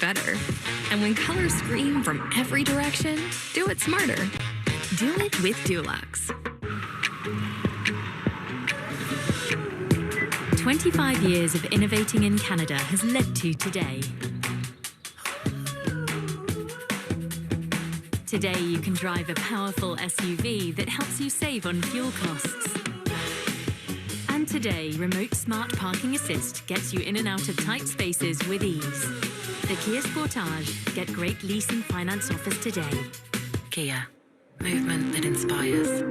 better. And when colors scream from every direction, do it smarter. Do it with Dulux. 25 years of innovating in Canada has led to today. Today you can drive a powerful SUV that helps you save on fuel costs. And today, Remote Smart Parking Assist gets you in and out of tight spaces with ease. The Kia Sportage. Get great lease and finance offers today. Kia. Movement that inspires.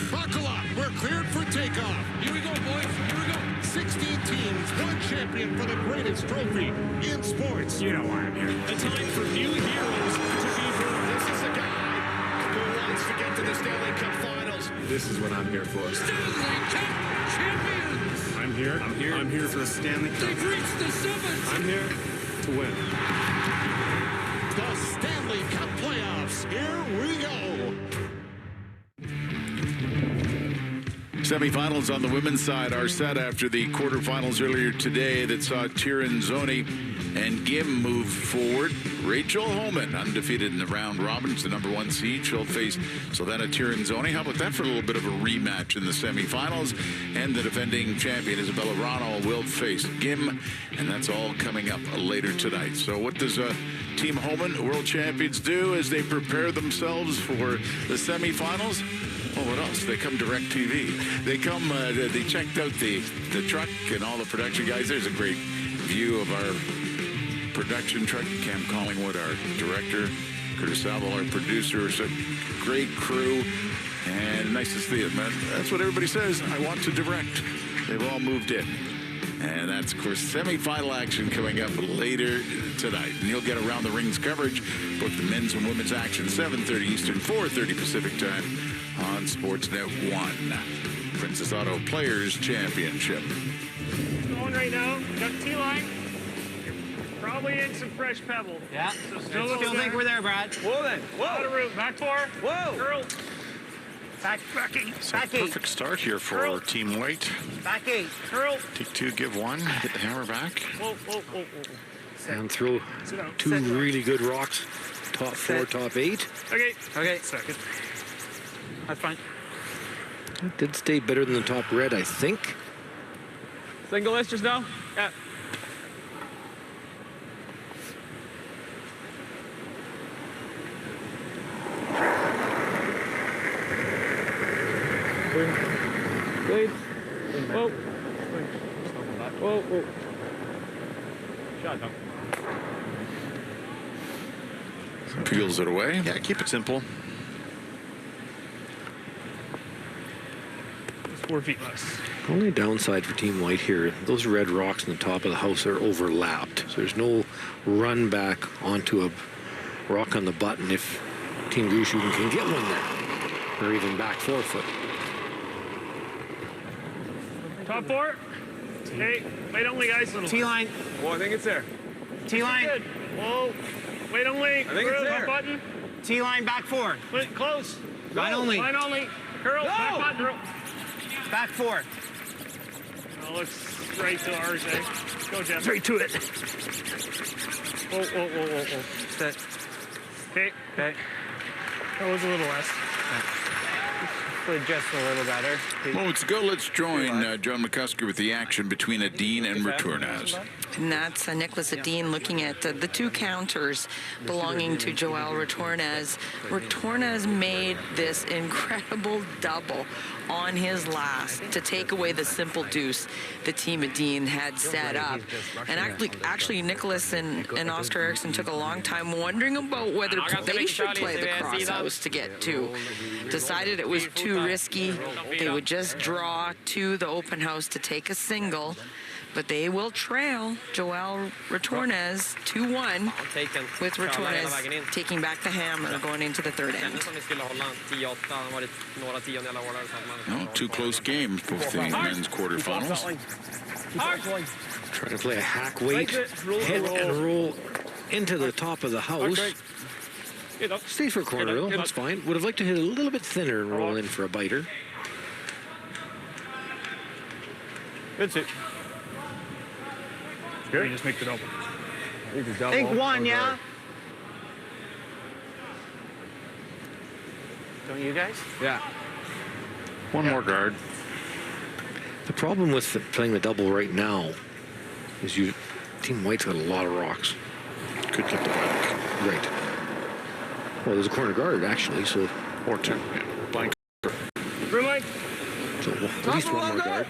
Buckle up. We're cleared for takeoff. Here we go, boys. Here we go. 16 teams, one champion for the greatest trophy in sports. You know why I'm here. A time for new heroes to be born. This is a guy who wants to get to the Stanley Cup Finals. This is what I'm here for. Stanley Cup champions. I'm here. I'm here for the Stanley Cup. They've reached the summit. I'm here to win. The Stanley Cup playoffs. Here we go. Semifinals on the women's side are set after the quarterfinals earlier today that saw Tirinzoni and Gim move forward. Rachel Homan, undefeated in the round robin, the number 1 seed. She'll face Silvana Tirinzoni. How about that for a little bit of a rematch in the semifinals? And the defending champion, Isabella Rano, will face Gim. And that's all coming up later tonight. So what does Team Homan, world champions, do as they prepare themselves for the semifinals? Oh, what else? They come direct TV. They come, they checked out the truck and all the production guys. There's a great view of our production truck. Cam Collingwood, our director. Curtis Saville, our producer. It's a great crew. And nice to see it, man. That's what everybody says. I want to direct. They've all moved in. And that's, of course, semifinal action coming up later tonight. And you'll get Around the Rings coverage, both the men's and women's action, 7:30 Eastern, 4:30 Pacific time on Sportsnet 1. Princess Auto Players Championship. Going right now. Got T-line. Probably in some fresh pebble. Yeah. So still think we're there, Brad. Whoa then. Whoa. Out of route. Back 4. Whoa. Curl. Back 8. Back 8. Perfect start here for Curl. Team White. Back 8. Curl. Take 2, give 1. Hit the hammer back. Whoa, whoa, whoa, whoa. And throw 2 really good rocks. Top 4, top 8. Okay. Okay. Second. That's fine. It did stay better than the top red, I think. Single list just now? Yeah. Blade. Whoa. Whoa, whoa. Shot, Tom. Peels it away. Yeah, keep it simple. 4 feet less. Only downside for Team White here, those red rocks on the top of the house are overlapped. So there's no run back onto a rock on the button if Team Grushu can get one there. Or even back 4 foot. Top 4. Hey, wait only, guys. T-line. Well, I think it's there. T-line. Good. Whoa. Wait only. I think it's there. Button. T-line back 4. Wait, close. Line only. Line only. Curl. No. Back button. Curl. Back 4. Oh, looks straight to ours, eh? Go, Jeff. Straight to it. Whoa, whoa, whoa, whoa, whoa. Set. Okay. Okay. That was a little less. Just a little better. Moments ago, let's join John McCusker with the action between Adine and Retornaz. And that's Nicholas Adine looking at the 2 counters belonging to Joel Retornaz. Retornaz made this incredible double on his last to take away the simple deuce the team Adine had set up. And actually Nicholas and Oscar Eriksson took a long time wondering about whether they should play the cross house to get 2. Decided it was too risky. They would just draw to the open house to take a single. But they will trail Joel Retornaz 2-1 with Retornaz taking back the hammer going into the third end. No, 2 close games for the men's quarterfinals. Try to play a hack weight, hit and roll into the top of the house. Stay for a corner though, that's fine. Would have liked to hit a little bit thinner and roll in for a biter. That's it. Good. Just make it open. Think one, yeah? Don't you guys? Yeah. One more guard. The problem with playing the double right now is Team White's got a lot of rocks. Could get the back. Right. Well, there's a corner guard, actually, so... Or two. Yeah. Blank. Room line. So at least one more guard.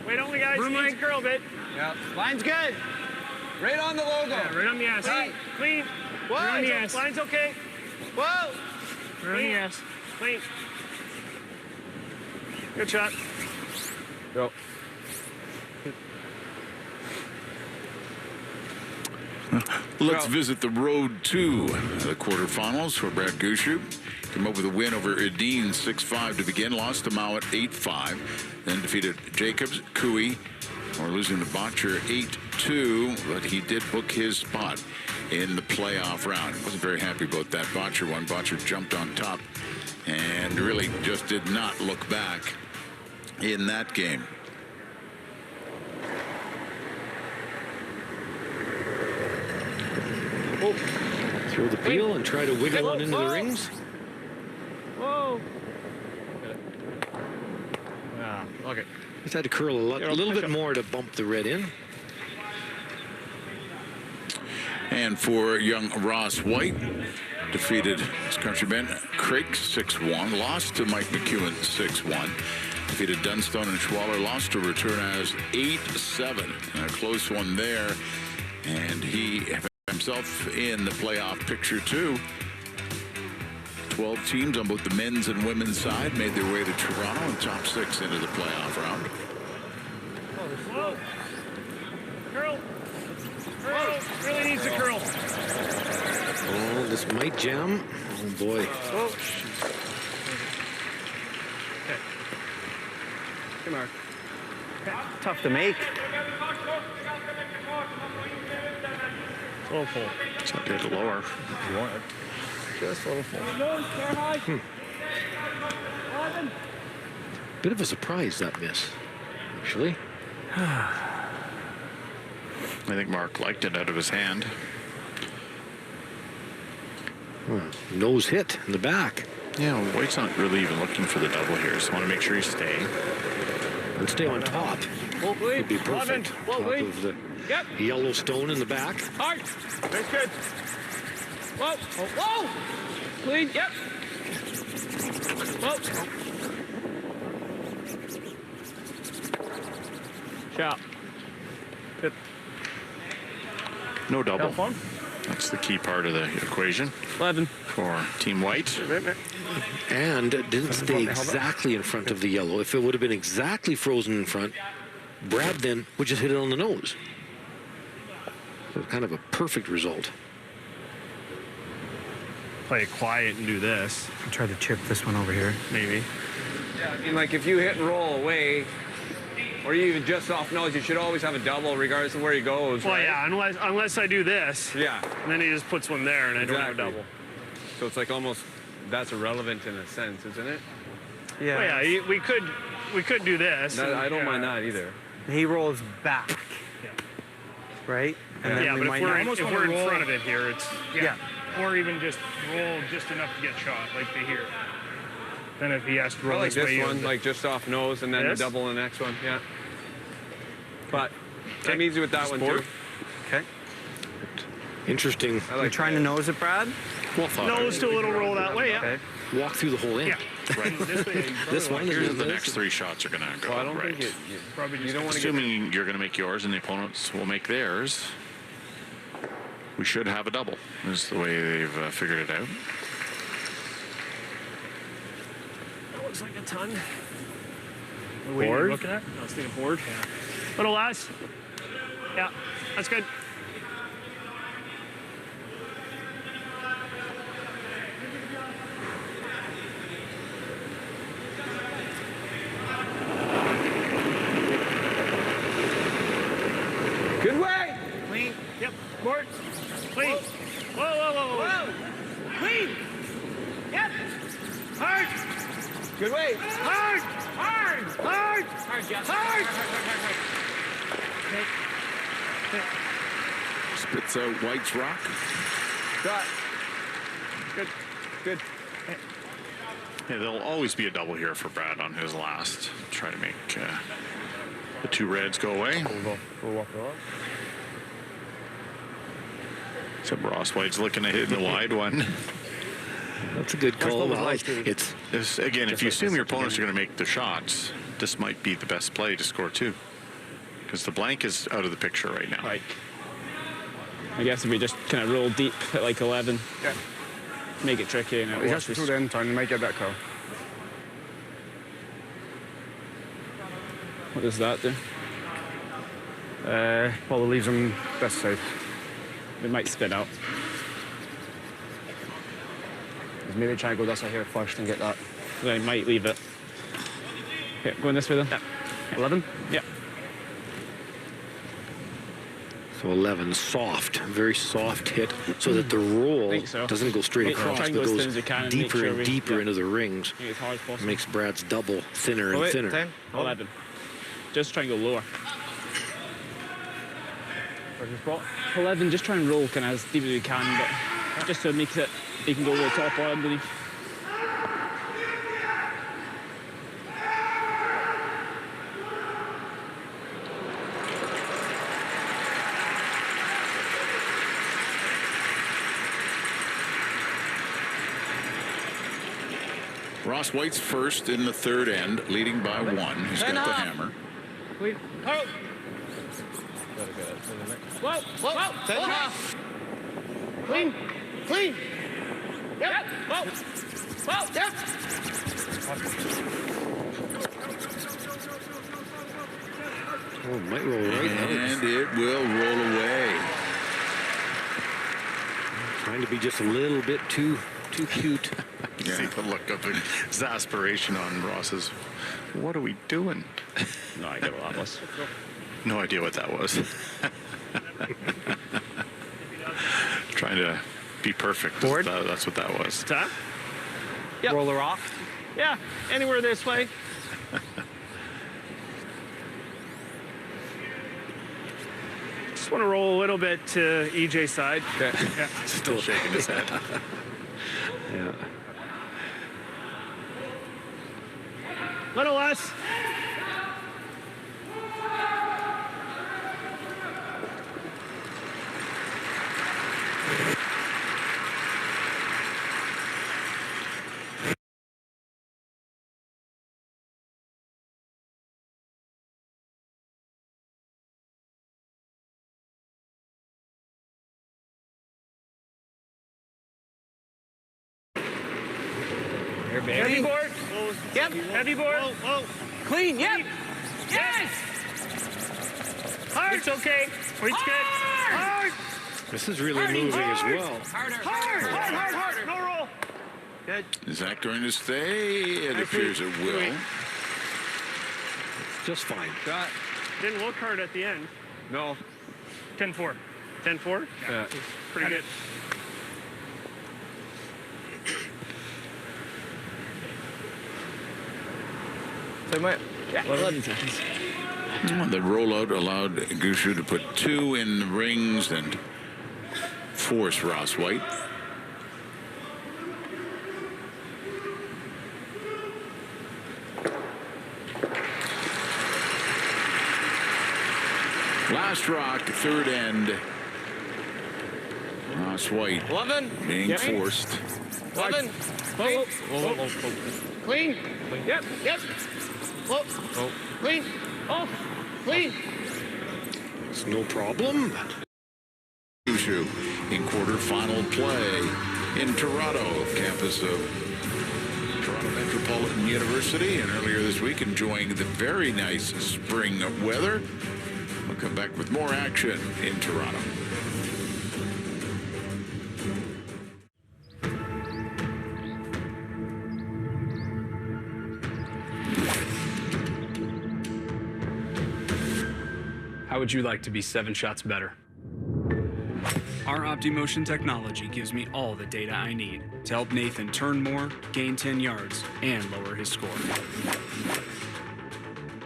Wait only, guys. Room Needs line. a curl bit. Yeah. Line's good. Right on the logo. Yeah, right on the ass. Clean. Right on the ass. Line's okay. Whoa. Right on the ass. Clean. Good shot. Go. Let's visit the road to the quarterfinals where Brad Gushue came up with a win over Edine 6-5 to begin, lost to Mowat 8-5, then defeated Jacobs, Cooey, or losing to Botcher 8-2, but he did book his spot in the playoff round. Wasn't very happy about that Botcher one. Botcher jumped on top and really just did not look back in that game. Throw the peel and try to wiggle one into the rings. Whoa. Yeah, okay. Just had to curl a little bit more to bump the red in. And for young Ross White, defeated his countryman Craig 6-1, lost to Mike McEwen 6-1, defeated Dunstone and Schwaller, lost to Return as 8-7, a close one there, and he himself in the playoff picture too. 12 teams on both the men's and women's side made their way to Toronto and top 6 into the playoff round. Whoa. Curl. Curl. Really needs a curl. Oh, this might jam. Oh, boy. Whoa. Okay. Come on. Tough to make. A little full. So a bit lower. You want it. Just a little full. Bit of a surprise, that miss, actually. I think Mark liked it out of his hand. Nose hit in the back. Yeah, well, White's not really even looking for the double here, so I want to make sure you stay. And stay on top. Would be perfect. Whoa, Top of the yellow stone in the back. Hard. That's good. Whoa. Whoa. Clean. Yep. Whoa. Shot. Good. No double. Help on. That's the key part of the equation 11. for Team White. And didn't stay exactly in front of the yellow. If it would have been exactly frozen in front, Brad then would just hit it on the nose. So kind of a perfect result. Play it quiet and do this. Try to chip this one over here. Maybe. Yeah, I mean, like if you hit and roll away, or you even just off nose, you should always have a double regardless of where he goes. Well, right? yeah, unless I do this. Yeah. And then he just puts one there, and I don't have a Exactly. double. So it's like almost that's irrelevant in a sense, isn't it? Yeah. Well, yeah, we could do this. That, and, I don't mind that either. He rolls back. Yeah. Right? And then Yeah, we but might if not- we're in front of it here, it's Yeah. Or even just roll just enough to get shot, like to here. Then if he has to I roll like this way, this one, like just off nose, and then This? the double in the next one. Yeah. But I'm easy with that one too. Okay. Interesting. I You're like trying to nose it, Brad? Well thought. nose to a little roll that way. Yeah. Okay. Walk through the whole end. Yeah. Right. This way. This one Here's is the next 3 shots are going to go. Well, I don't right. think Probably you just don't want to get. Assuming you're going to make yours and the opponents will make theirs, we should have a double. Is the way they've figured it out. That looks like a ton. What are you looking at? I was thinking board. Yeah. Little less. Yeah, that's good. Good way. Clean. Yep. Board. Clean. Whoa, whoa, whoa, whoa. Clean. Yep. Hard. Good way. Hard. Hard. Hard. Hard, yes. Hard. Okay. Spits out White's rock. Shot. Good. Good. Yeah, there'll always be a double here for Brad on his last. Try to make the two reds go away. We'll walk it off. Except Ross White's looking at hitting the wide one. That's a good call. It's again, if you assume your opponents are going to make the shots, this might be the best play to score two. Because the blank is out of the picture right now. Right. I guess if we just kind of roll deep at like 11, make it tricky. And We have to throw the end turn and might get that call. What does that do? Probably leaves him this side. It might spin out. Maybe try and go this way here first and get that. Then he might leave it. Okay, going this way then? Yeah. 11? Yeah. So 11, soft, very soft hit, so that the roll doesn't go straight across, but goes deeper and deeper into the rings. As hard as possible. Makes Brad's double thinner and thinner. 10, 11. Just try and go lower. 11, just try and roll kind of as deep as you can, but just so it makes it, you can go over the top or underneath. Ross White's first in the third end, leading by 1. He's got the hammer. Clean. Oh. Whoa, whoa, whoa. Clean. Clean. Yep. Whoa. Whoa. Yep. Oh, might roll right out. And it will roll away. Trying to be just a little bit too cute. You see the look of exasperation on Ross's. What are we doing? No idea what that was. No idea what that was. Trying to be perfect. Board? That's what that was. What's that? Yep. Roll the rock? Yeah, anywhere this way. Just want to roll a little bit to EJ's side. Okay. Yeah. Still shaking his head. Yeah. Little less. Heavy board. Yep. Heavy board. Whoa, whoa. Clean. Yep. Yes. Hard. It's okay. It's good. Hard. This is really moving as well. Harder. No roll. Good. Is that going to stay? It appears it will. Just fine. Shot. Didn't look hard at the end. No. 10-4. 10-4? Yeah. Pretty good. Yeah, 11 seconds. The rollout allowed Gushue to put 2 in the rings and force Ross White. Last rock, third end. Ross White 11. being forced. 11. Whoa. Clean. Yep. Whoa. Clean. Off. Clean. It's no problem. Gushue in quarterfinal play in Toronto, campus of Toronto Metropolitan University, and earlier this week enjoying the very nice spring weather. We'll come back with more action in Toronto. How would you like to be 7 shots better? Our OptiMotion technology gives me all the data I need to help Nathan turn more, gain 10 yards, and lower his score.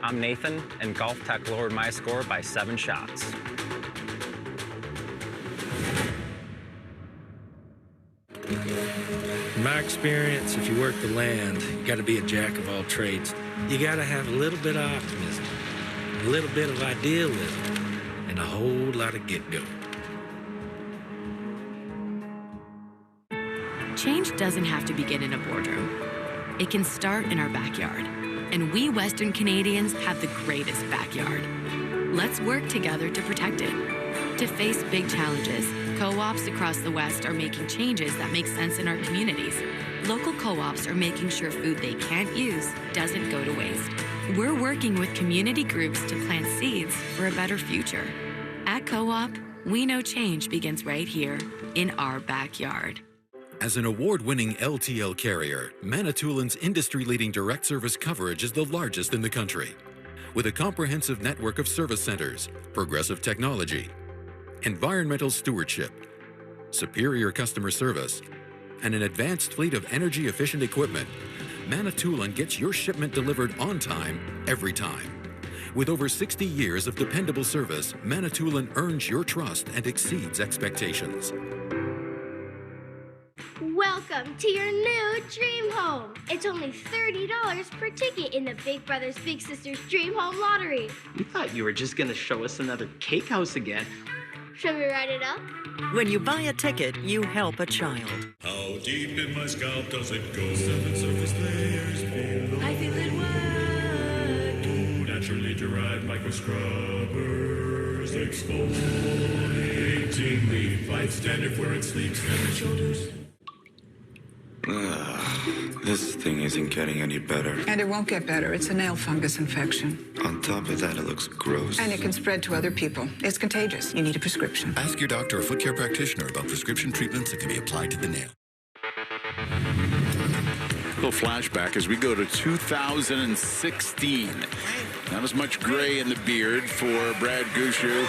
I'm Nathan, and Golf Tech lowered my score by 7 shots. In my experience, if you work the land, you got to be a jack of all trades. You got to have a little bit of optimism, a little bit of idealism, and a whole lot of get-go. Change doesn't have to begin in a boardroom. It can start in our backyard. And we Western Canadians have the greatest backyard. Let's work together to protect it. To face big challenges, co-ops across the West are making changes that make sense in our communities. Local co-ops are making sure food they can't use doesn't go to waste. We're working with community groups to plant seeds for a better future. At Co-op, we know change begins right here in our backyard. As an award-winning LTL carrier, Manitoulин's industry-leading direct service coverage is the largest in the country. With a comprehensive network of service centers, progressive technology, environmental stewardship, superior customer service, and an advanced fleet of energy-efficient equipment, Manitoulin gets your shipment delivered on time, every time. With over 60 years of dependable service, Manitoulin earns your trust and exceeds expectations. Welcome to your new dream home. It's only $30 per ticket in the Big Brothers Big Sisters Dream Home Lottery. We thought you were just going to show us another cake house again. Shall we write it up? When you buy a ticket, you help a child. How deep in my scalp does it go? 7 surface layers below. I feel it work. 2 naturally derived microscrubbers exfoliating me. 5 standard where it sleeps and the shoulders. This thing isn't getting any better. And it won't get better. It's a nail fungus infection. On top of that, it looks gross. And it can spread to other people. It's contagious. You need a prescription. Ask your doctor or foot care practitioner about prescription treatments that can be applied to the nail. A little flashback as we go to 2016. Not as much gray in the beard for Brad Gushue.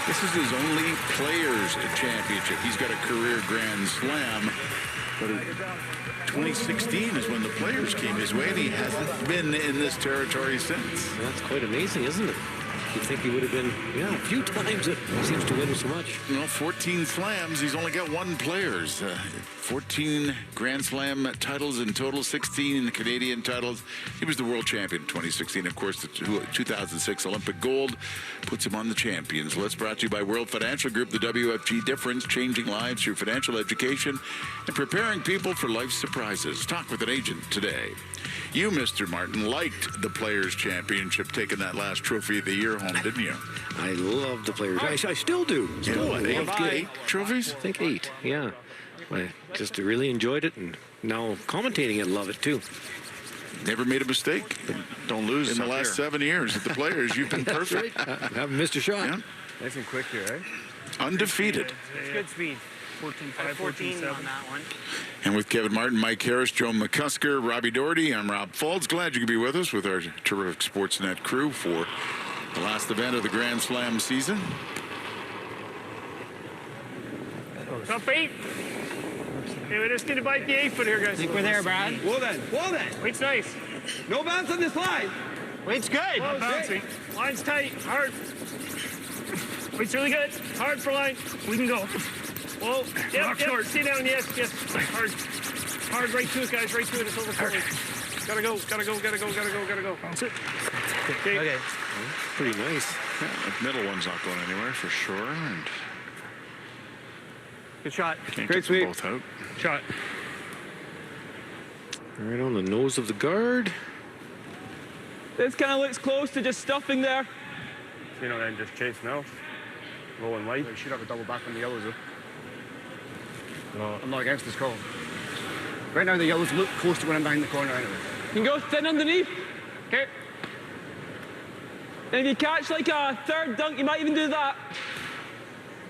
This is his only Players Championship. He's got a career Grand Slam. But 2016 is when the Players came his way, and he hasn't been in this territory since. That's quite amazing, isn't it? You'd think he would have been, a few times. It seems to win so much. 14 slams. He's only got 1 Players. 14 Grand Slam titles in total, 16 Canadian titles. He was the world champion in 2016. Of course, the 2006 Olympic gold puts him on the champions list. Brought to you by World Financial Group, the WFG difference, changing lives through financial education and preparing people for life's surprises. Talk with an agent today. You, Mr. Martin, liked the Players Championship, taking that last Trophy of the Year home, didn't you? I love the Players. I still do. Still, what, 8 trophies? I think 8, yeah. I just really enjoyed it, and now commentating it, love it too. Never made a mistake. Don't lose in the last 7 years at the Players. You've been perfect. Haven't missed a shot. Yeah. Nice and quick here, eh? Undefeated. Good speed. 14.5, 14.7 on that one. And with Kevin Martin, Mike Harris, Joe McCusker, Robbie Doherty, I'm Rob Faulds. Glad you could be with us with our terrific Sportsnet crew for the last event of the Grand Slam season. Top 8. Okay, we just need to bite the 8-foot here, guys. I think we're there, Brad. Whoa then. Weight's nice. No bounce on this line. Weight's good. Not bouncy. Line's tight, hard. Weight's really good. Hard for line. We can go. Whoa. Yep. Stay down. Yes. Hard. Hard. Right to it, guys. Right to it. It's over. Gotta go. Bounce it. Okay. Pretty nice. Yeah, that middle one's not going anywhere for sure. And good shot. Can't Great get them sweep. both out. Shot. Right on the nose of the guard. This kind of looks close to just stuffing there. Then just chase now. Low and light. You should have a double back on the yellows, though. No, I'm not against this call. Right now, the yellows look close to when I'm behind the corner anyway. You can go thin underneath. Okay. And if you catch like a third dunk, you might even do that.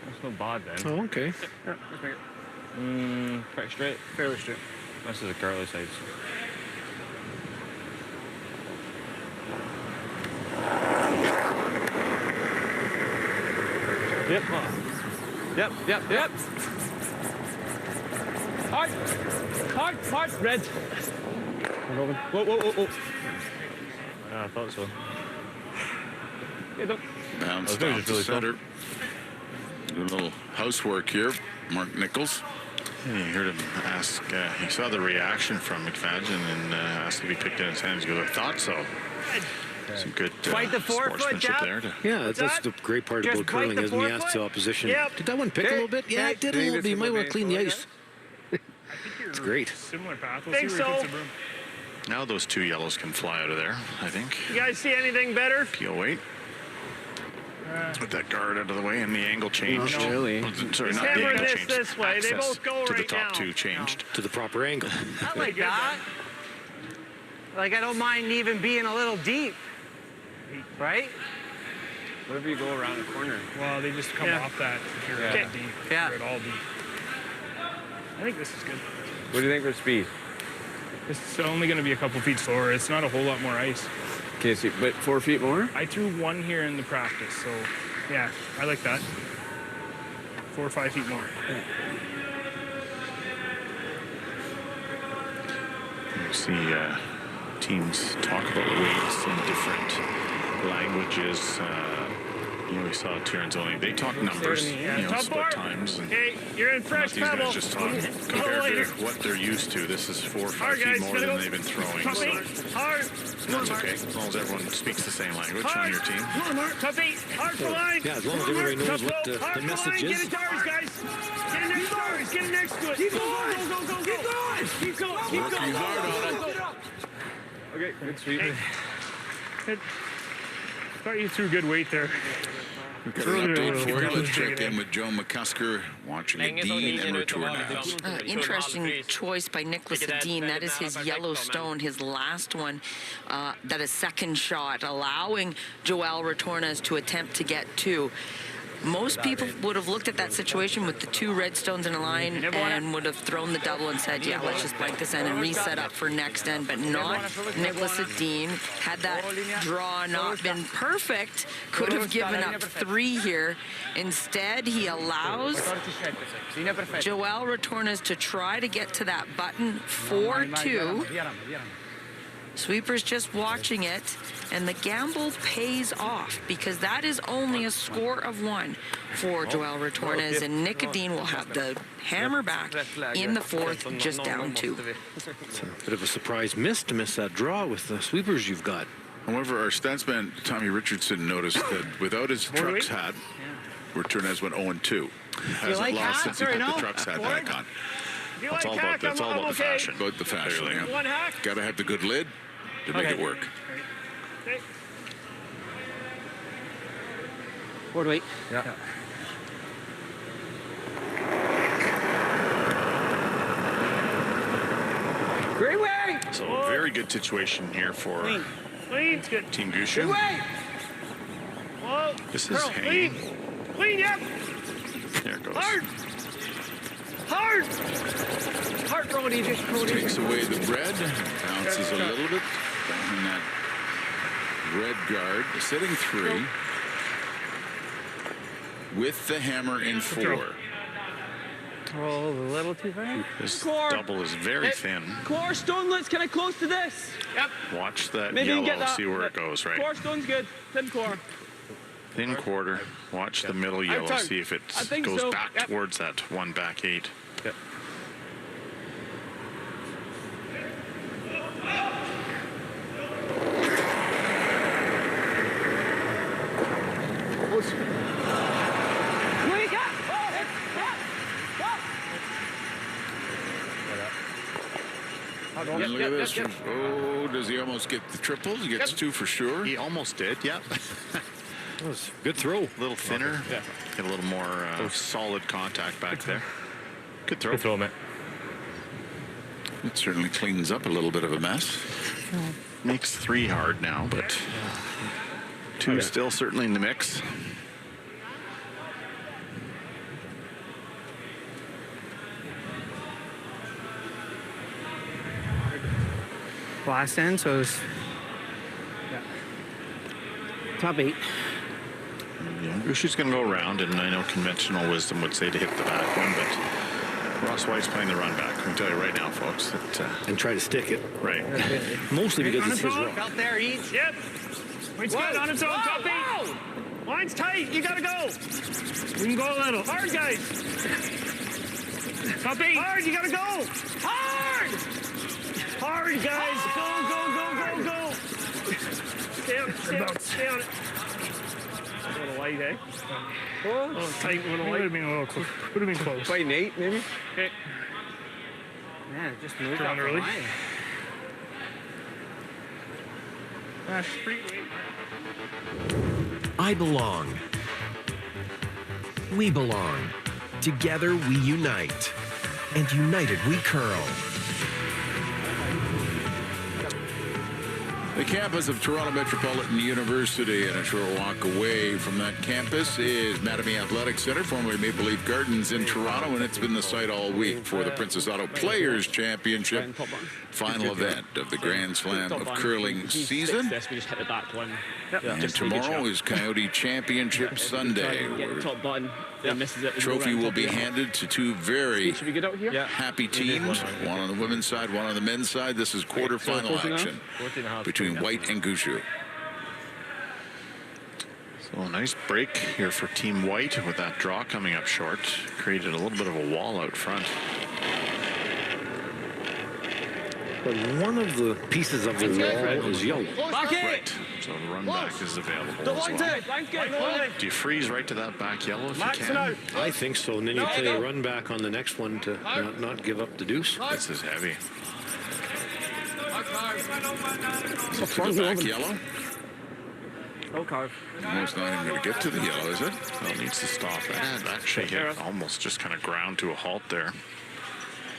That's not bad then. Oh, okay. Yeah, let's make it. Pretty straight. Fairly straight. This is a curly side. Yep. Hard. Red. Whoa. Yeah, I thought so. Bounced off the center. Doing a little housework here. Mark Nichols. Yeah, you heard him ask, he saw the reaction from McFadden and asked to be picked in his hands. He goes, I thought so. Some good Fight the 4 foot, sportsmanship Jeff. there. Yeah, that's the great part Just about curling, bite the isn't it? You 4 ask foot. the opposition, Yep. did that one pick a little bit? Yeah, it did a little bit. You might want to clean the ice. It's great. Similar path. We'll see where he puts the broom. Now those 2 yellows can fly out of there, I think. You guys see anything better? Peel weight. With that guard out of the way and the angle changed. Not really. Sorry, He's not the hammering angle this changed. this way. They Access both go to the right top now. 2 changed. To the proper angle. I like that. Like, I don't mind even being a little deep. Right? What if you go around the corner? Well, they just come off that if you're Yeah. at deep. Yeah. If you're at all deep. I think this is good. What do you think for speed? This is only going to be a couple feet slower. It's not a whole lot more ice. Okay, so, but 4 feet more? I threw 1 here in the practice, so yeah, I like that. 4 or 5 feet more. You see teams talk about weights in different languages. We saw Tirinzoni. They talk numbers, split times. And Okay, you're in fresh these guys pebble. just talk compared to what they're used to. This is 4 or 5 Hard, feet guys, more gotta than go. they've been throwing. Tuffy, So hard. that's okay, as long as everyone speaks the same language on Hard. your team. Come on, Mark. Tuffy, hard for line. Yeah, as long as everybody knows what the Hard for message line. Get is. it to ours, guys. Get it next to ours. Get it next to it. Keep going. Go, go, go, go. Keep going. Keep going. Keep Working going. hard on it. Okay, good sweep. Thought you threw good weight there. We've got an update for you. Let's check in with Joe McCusker, watching a Dean and Retornaz. Interesting choice by Nicholas Dean. That is his Yellowstone, his last one. That is second shot, allowing Joel Retornaz to attempt to get 2. Most people would have looked at that situation with the 2 red stones in a line and would have thrown the double and said, yeah, let's just blank this end and reset up for next end, but not Nicholas Dean. Had that draw not been perfect, could have given up 3 here. Instead, he allows Joel Retornaz to try to get to that button 4-2. Sweeper's just watching it, and the gamble pays off because that is only a score of 1 for Joel Retornaz, and Nick Dean will have the hammer back in the 4th, just down 2. It's a bit of a surprise miss to miss that draw with the sweepers you've got. However, our statsman, Tommy Richardson, noticed that without his trucks hat, Retornaz went 0-2. Hasn't lost since he put the trucks hat back on. That's all about the fashion. About the fashion, yeah. One hack. Got to have the good lid to make it work. Okay. Forward weight. Yeah. Great way. So a very good situation here for Clean. It's good. Team Good Gushue. way. Whoa. This is Curl. hanging. Clean, yep. There it goes. Hard. Hard. Hard, throw it, EJ. Throw it, Takes EJ. away the red, bounces a little bit behind that red guard, sitting 3 with the hammer in 4. Throw a little too far. This Core. double is very thin. Core stonelets, kind of close to this. Yep. Watch that Maybe you can yellow, get that. see where it goes, right? Core stone's good. Thin core. Thin quarter. Watch the middle yellow, turned. see if it I think goes so. back Yep. towards that 1 back 8. Yep. And look at this. Oh, does he almost get the triple? He gets 2 for sure. He almost did, yeah. That was a good throw. A little thinner. Yeah. Get a little more solid contact back there. Good throw. Good throw, man. It certainly cleans up a little bit of a mess. Makes 3 hard now, but 2 still certainly in the mix. Last end, so it's top 8. Yeah, Gushue's going to go around, and I know conventional wisdom would say to hit the back one, but Ross White's playing the run back. I can tell you right now, folks, that And try to stick it. right. Mostly because On it's its his own. rock. Out there, eats. Yep. Weight's good on its own, Tuffy. Line's tight. You got to go. We can go a little. Hard, guys. Top 8. Hard, you gotta go. Hard. Hard, guys. Go. Stay on it. A little light, eh? A little tight, a little light. Would have been close. Play Nate, maybe? Okay. Man, it just moved Turn off early. the line. I belong. We belong. Together we unite. And united we curl. The campus of Toronto Metropolitan University, and a short walk away from that campus is Mattamy Athletic Centre, formerly Maple Leaf Gardens in Toronto, and it's been the site all week for the Princess Auto Players Championship, final event of the Grand Slam of curling season. And tomorrow is Coyote Championship Sunday, where trophy will be handed to two very happy teams, one on the women's side, one on the men's side. This is quarterfinal action between White and Gushue. So a nice break here for Team White with that draw coming up short. Created a little bit of a wall out front. But one of the pieces of the wall is yellow. Right. So the run back is available as well. Do you freeze right to that back yellow if you can? I think so. And then you play a run back on the next one to not give up the deuce. This is heavy. To the back yellow. Okay. Almost not even going to get to the yellow, is it? Well, it needs to stop. And actually hit almost just kind of ground to a halt there.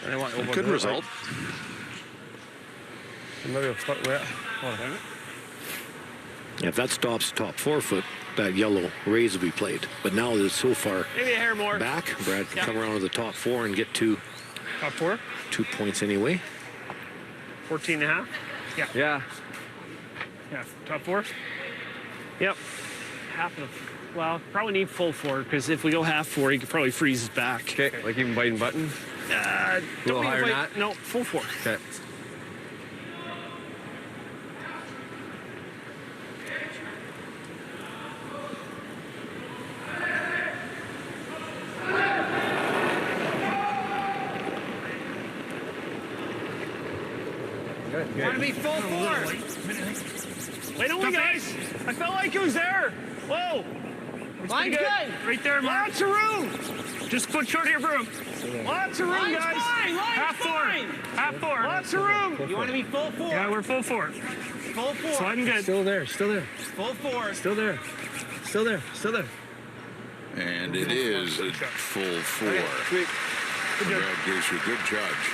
A good result. Maybe a foot wet. If that stops top 4 foot, that yellow raise will be played. But now that it's so far Maybe a hair more. back, Brad can come around to the top 4 and get top 4. 2 points anyway. 14.5. Yeah. Yeah. Top 4. Yep. Half of. Well, probably need full 4 because if we go half 4, he could probably freeze his back. Okay. Like even biting button. A little higher than that? No, full 4. Okay. Want to be full 4. Wait a minute, guys. I felt like it was there. Whoa. Line's good. Right there, lots of room. Just foot short of your broom. Lots of room, Line's guys. fine. Line's Half 4. fine. Half 4. Lots of room. You want to be full 4? Yeah, we're full 4. Full 4. Sliding good. Still there. Full 4. Still there. And it is a full 4. Brad Gushue, good judge.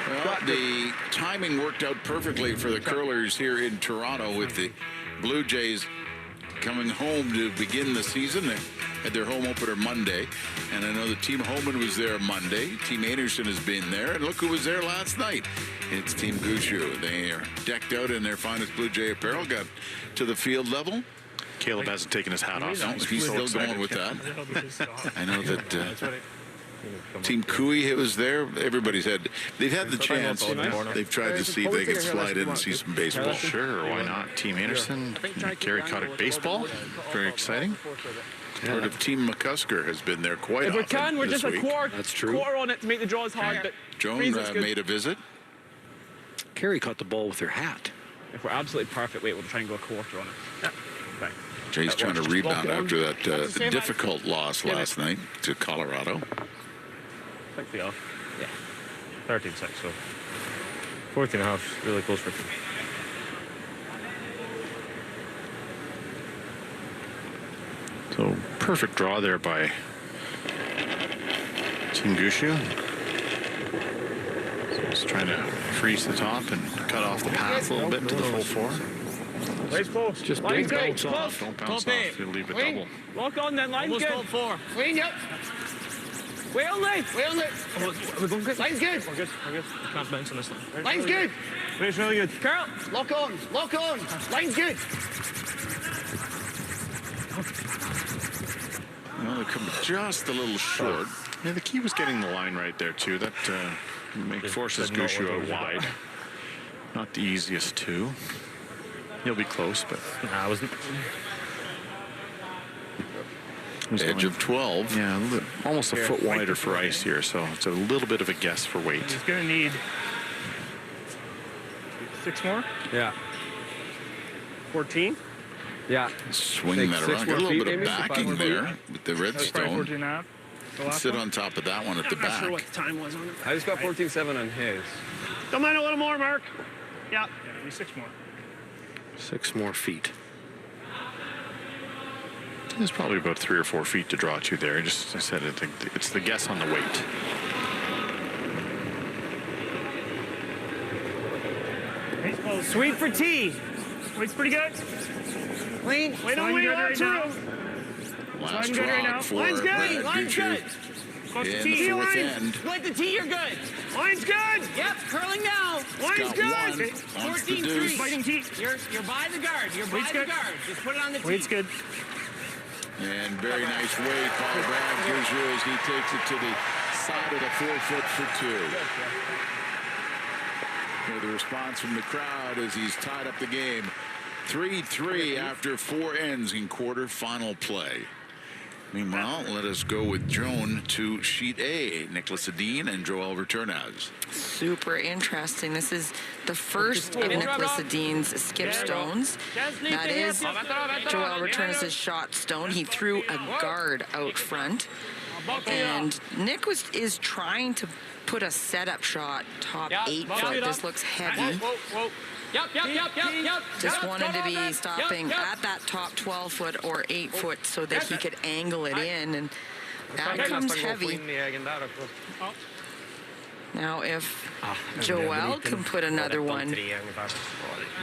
Well, the timing worked out perfectly for the curlers here in Toronto with the Blue Jays coming home to begin the season. They had their home opener Monday, and I know the Team Homan was there Monday. Team Anderson has been there, and look who was there last night. It's Team Gushue. They are decked out in their finest Blue Jay apparel, got to the field level. Caleb hasn't taken his hat off. No, he's still going with that. I know that Team Cooey was there. Everybody's they've had the chance. They've tried to see if they could slide in and see some baseball. Sure, why not? Team Anderson, Gary Kotick baseball. Very exciting. Part of Team McCusker has been there quite often. If we can, we're just a quarter. That's true. Quarter on it to make the draws hard. But Joan made a visit. Carrie caught the ball with her hat. if we're absolutely perfect weight, we'll try and go a quarter on it. Yeah. Right. Jay's trying to rebound after that difficult loss last night to Colorado. 6 off. Yeah. 13-6, so 14.5 is really close for me. So perfect draw there by Team Gushue. So he's trying to freeze the top and cut off the path a little bit to the full four. Line's close. Just don't bounce off. Don't bounce off. He'll leave it double. Lock on then. Line's Almost good. called 4. Clean, yep. Way on lane. Way on lane. We're going good. Line's good. We're good. We're good. We can't bounce on this line. Line's good. It's really good. Carl, lock on. Lock on. Line's good. Well, they come just a little short. Yeah, the key was getting the line right there, too. That forces Gushue out wide. Not the easiest, too. He'll be close, but... Nah, I wasn't. Edge of 12. Yeah, almost a foot wider for ice here, so it's a little bit of a guess for weight. He's going to need 6 more. Yeah. 14. Yeah. Swing that around. Got a little bit of backing there with the redstone. 14 and a half. The last Sit one. on top of that one at the I'm not back. sure what the time was on it. I just got 14.7 on his. Don't mind a little more, Mark. Yeah, maybe 6 more. 6 more feet. There's probably about 3 or 4 feet to draw to there. I said it's the guess on the weight. Sweet for tea. Weight's pretty good. Clean. Wait on weight on through. Last good right now. rock for Line's good. Brad Line's Gushue good. Close to in tee. the fourth Line. end. Like the tea, you're good. Line's good. Yep, curling now. Line's got good. one. Wants the 14-3. deuce. Fighting tee. You're by the guard. You're by Weight's the good. guard. Just put it on the tee. Weight's good. And very nice weight by Brad Gushue as he takes it to the side of the 4-foot for 2. Hear the response from the crowd as he's tied up the game. 3-3 after 4 ends in quarterfinal play. Meanwhile, let us go with Joan to sheet A. Nicholas Edin and Joel Returnaz. Super interesting. This is the first of Nicholas Edin's skip stones. That is Joel Returnaz' shot stone. He threw a guard out front. And Nick is trying to put a setup shot top 8 foot. This looks heavy. Just wanted to be stopping at that top 12 foot or 8 foot so that he could angle it in, and that comes heavy. Now if Joel can put another one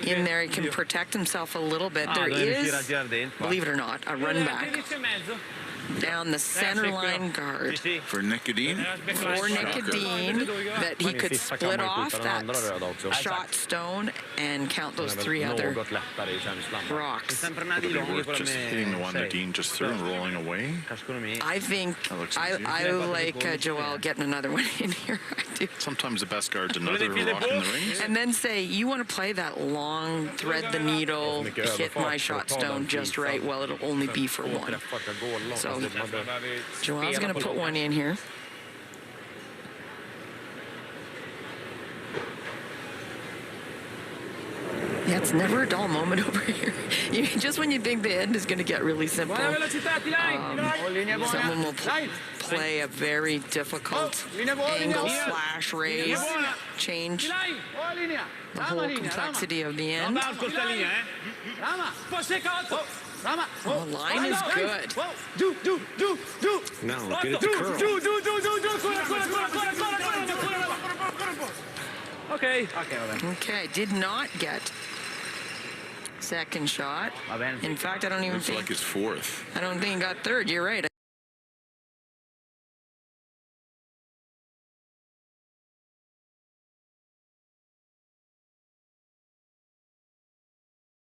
in there, he can protect himself a little bit. There is, believe it or not, a run back down the center line guard for Nick Edin. For Nick Edin, that he could split off that shot stone and count those 3 other rocks. Would it be worth just hitting the one that Dean just threw and rolling away? I think I like Joel getting another one in here. I do. Sometimes the best guard's another rock in the rings. And then say, you want to play that long, thread the needle, hit my shot stone just right. Well, it'll only be for 1. So Joel's going to put one in here. Yeah, it's never a dull moment over here. Just when you think the end is going to get really simple, someone will play a very difficult angle slash raise, change the whole complexity of the end. Oh, line is good. Now look at the curl. Okay, did not get second shot. In fact, I don't even Looks think like his 4th. I don't think he got 3rd. You're right.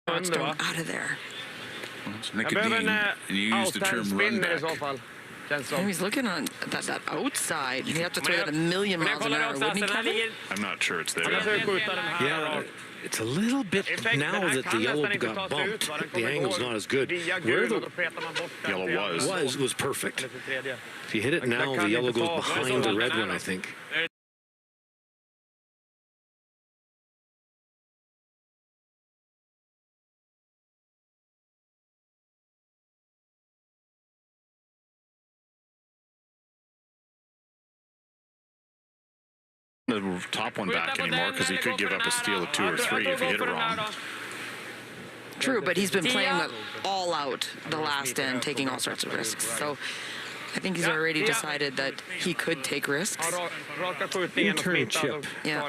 Out of there. It's Nick Edin, and you used the term run back. He's looking on that outside. He'd have to throw it a million miles an hour, wouldn't he, Kevin? I'm not sure it's there. Yeah, it's a little bit now that the yellow got bumped. The angle's not as good. Where the yellow was perfect. If you hit it now, the yellow goes behind the red one, I think. The top one back anymore because he could give up a steal of 2 or 3 if he hit it wrong. True, but he's been playing it all out the last end, taking all sorts of risks. So I think he's already decided that he could take risks. Intern chip. Yeah.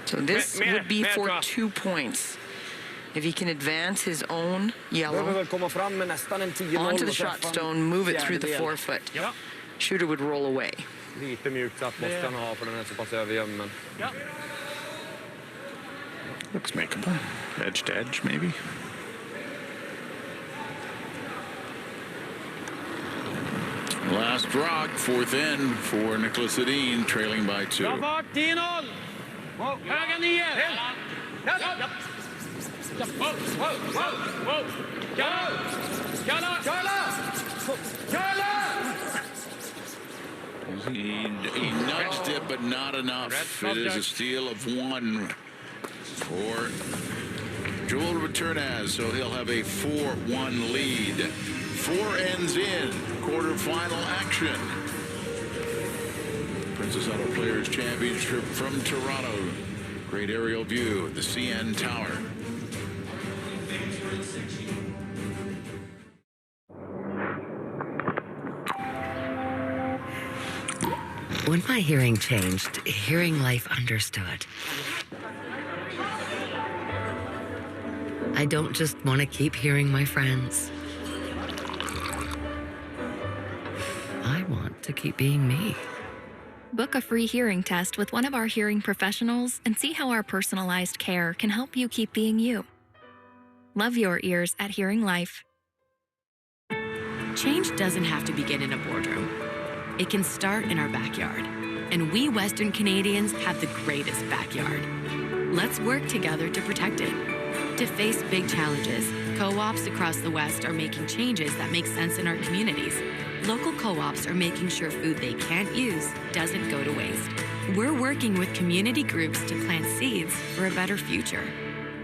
So this would be for 2 points. If he can advance his own yellow onto the shot stone, move it through the 4 foot. Shooter would roll away. Looks makeable. Edge to edge, maybe. Last rock, 4th end for Nicholas Edin, trailing by 2. Whoa, whoa, whoa, whoa. Carla! He nudged it, but not enough. It is a steal of 1 for Joel Returnaz, so he'll have a 4-1 lead. 4 ends in quarterfinal action. Princess Auto Players Championship from Toronto. Great aerial view of the CN Tower. When my hearing changed, Hearing Life understood. I don't just want to keep hearing my friends. I want to keep being me. Book a free hearing test with one of our hearing professionals and see how our personalized care can help you keep being you. Love your ears at Hearing Life. Change doesn't have to begin in a boardroom. It can start in our backyard. And we Western Canadians have the greatest backyard. Let's work together to protect it. To face big challenges, co-ops across the West are making changes that make sense in our communities. Local co-ops are making sure food they can't use doesn't go to waste. We're working with community groups to plant seeds for a better future.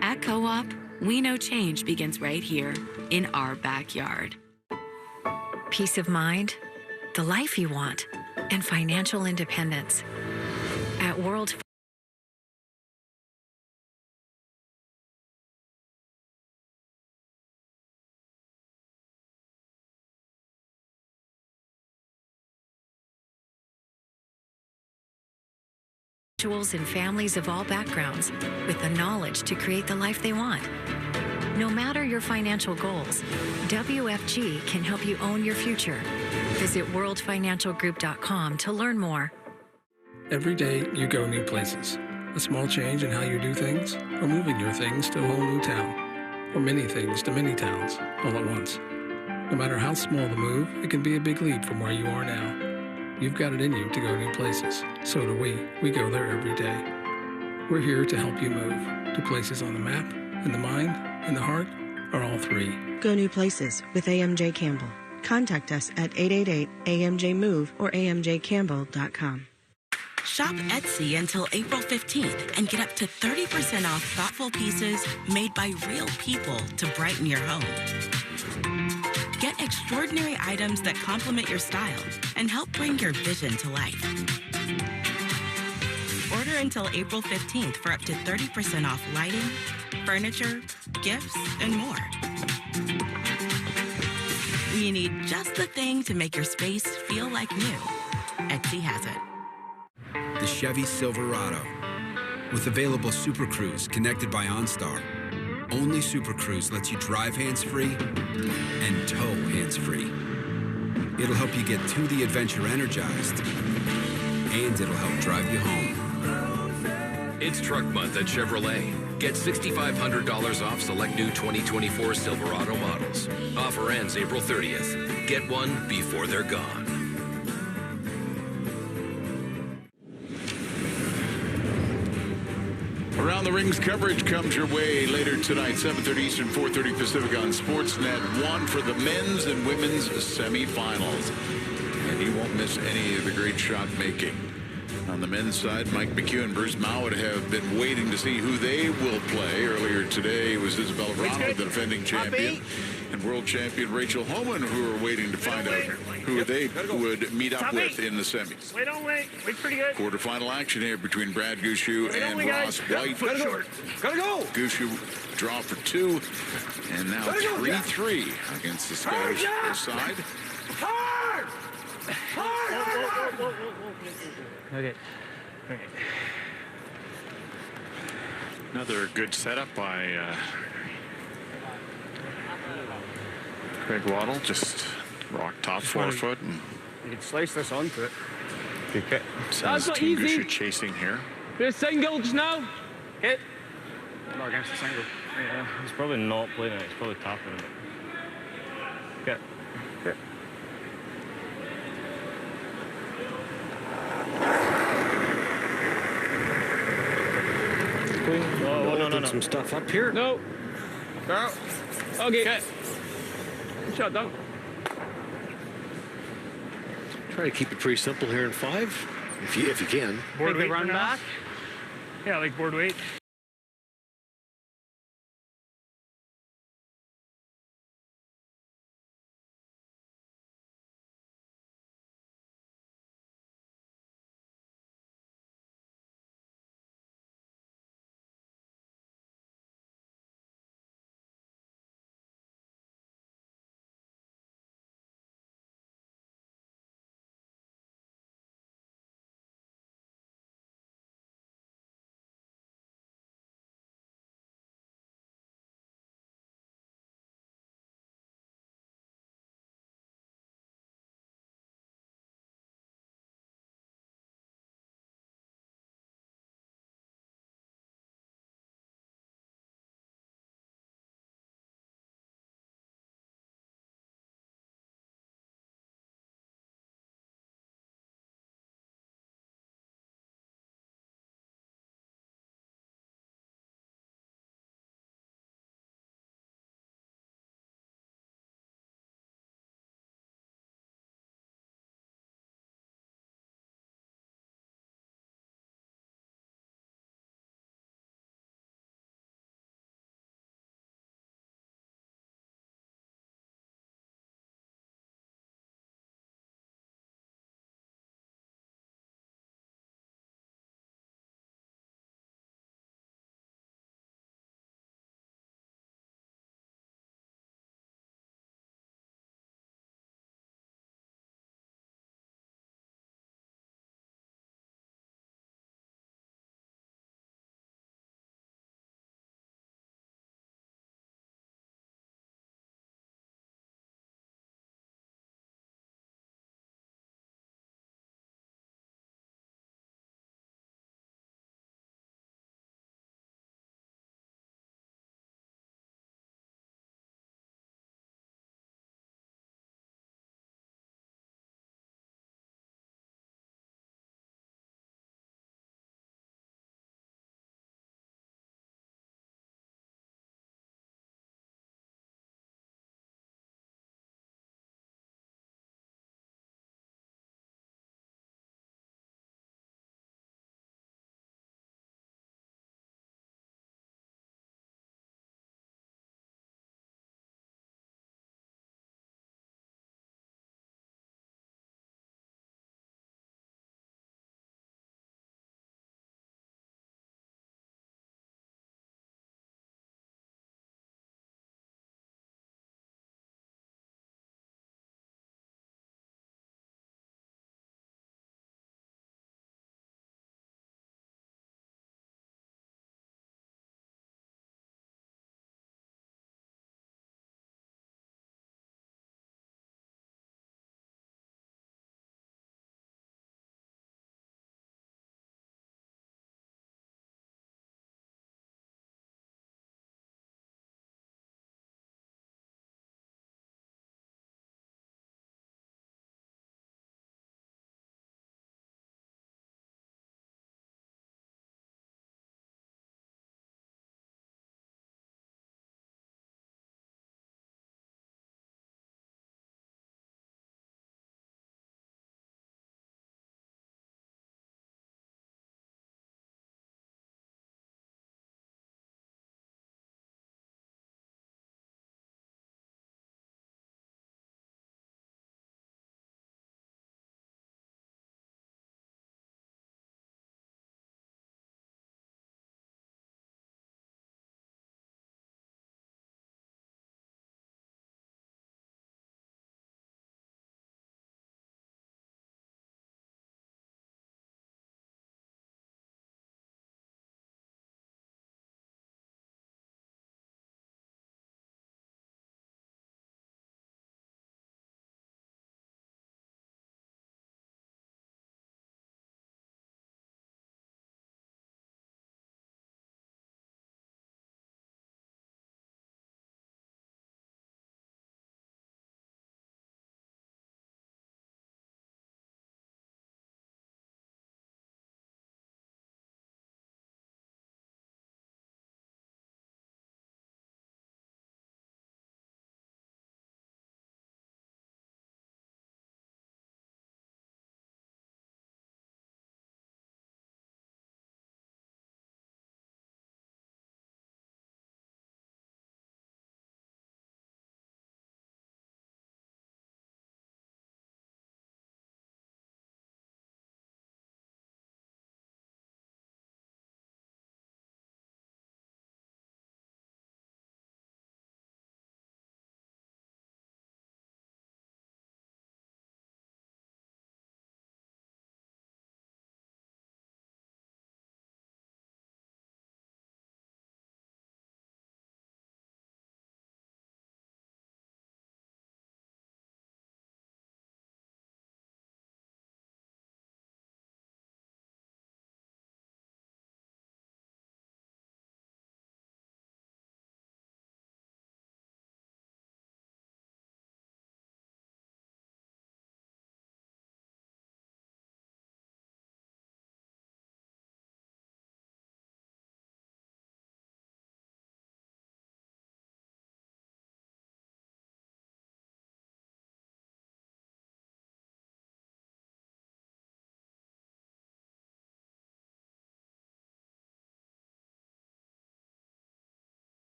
At Co-op, we know change begins right here in our backyard. Peace of mind, the life you want, and financial independence. At World individuals and families of all backgrounds with the knowledge to create the life they want. No matter your financial goals, WFG can help you own your future. Visit worldfinancialgroup.com to learn more. Every day you go new places. A small change in how you do things, or moving your things to a whole new town, or many things to many towns all at once. No matter how small the move, it can be a big leap from where you are now. You've got it in you to go new places. So do we. We go there every day. We're here to help you move to places on the map, in the mind, and the heart, or all three. Go new places with AMJ Campbell. Contact us at 888-AMJ-MOVE or amjcampbell.com. Shop Etsy until April 15th and get up to 30% off thoughtful pieces made by real people to brighten your home. Get extraordinary items that complement your style and help bring your vision to life. Order until April 15th for up to 30% off lighting, furniture, gifts, and more. You need just the thing to make your space feel like new. Etsy has it. The Chevy Silverado. With available Super Cruise connected by OnStar. Only Super Cruise lets you drive hands-free and tow hands-free. It'll help you get to the adventure energized, and it'll help drive you home. It's Truck Month at Chevrolet. Get $6,500 off select new 2024 Silverado models. Offer ends April 30th. Get one before they're gone. Around the Rings coverage comes your way later tonight, 7:30 Eastern, 4:30 Pacific on Sportsnet 1 for the men's and women's semifinals. And you won't miss any of the great shot making. On the men's side, Mike McHugh and Bruce Mowat have been waiting to see who they will play. Earlier today was Isabella Brano, the defending champion, and world champion Rachel Homan, who are waiting to find out who they would meet up with in the semis. Wait, don't wait. Wait pretty good. Quarterfinal action here between Brad Gushue and Ross White. Gotta go. Gushue draw for 2, and now 3-3 against the Scottish side. Hard! Hard! Okay. Another good setup by Craig Waddle. Just rock top forefoot. And you can slice this onto it. okay. That's not Team easy. Gushue chasing here. There's single just now. Hit. Not against the single. Yeah, he's probably not playing it. He's probably tapping it. Okay. Okay. Oh, no. Some stuff up here. No. Carl. Okay. Good shot, Doug. Try to keep it pretty simple here in 5, if you can. Board weight run for now? back? Yeah, like board weight.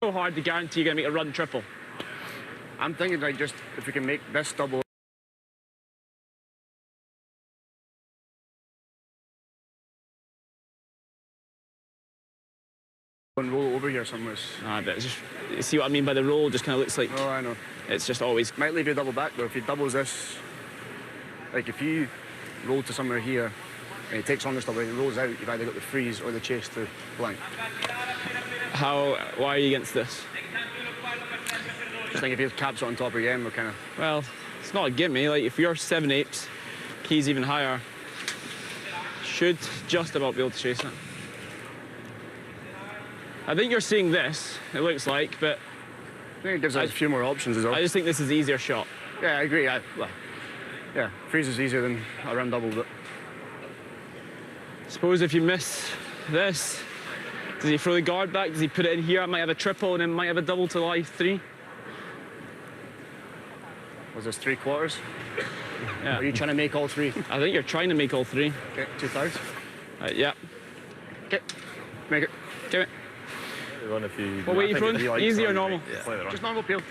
So hard to guarantee you're going to make a run triple. I'm thinking like just if we can make this double. And roll it over here somewhere. But it's just, you see what I mean by the roll? Just kind of looks like. Oh, I know. It's just always. Might leave you double back though. If he doubles this, like if you roll to somewhere here and he takes on this double and he rolls out, you've either got the freeze or the chase to blank. Why are you against this? Just think if he caps it on top again, we're kind of. Well, it's not a gimme. Like if you're 7/8, keys even higher, should just about be able to chase it. I think you're seeing this, it looks like, but... I think it gives us a few more options as well. I just think this is the easier shot. Yeah, I agree. Yeah, freeze is easier than a round double, but... Suppose if you miss this, does he throw the guard back? Does he put it in here? Might have a triple and then might have a double to lie 3. Was this 3/4? Yeah. Are you trying to make all 3? I think you're trying to make all 3. Okay, 2/3? Yeah. Okay, make it. Do it. Run if you. What weight you throwing? Easy or normal? Yeah. Just normal peel.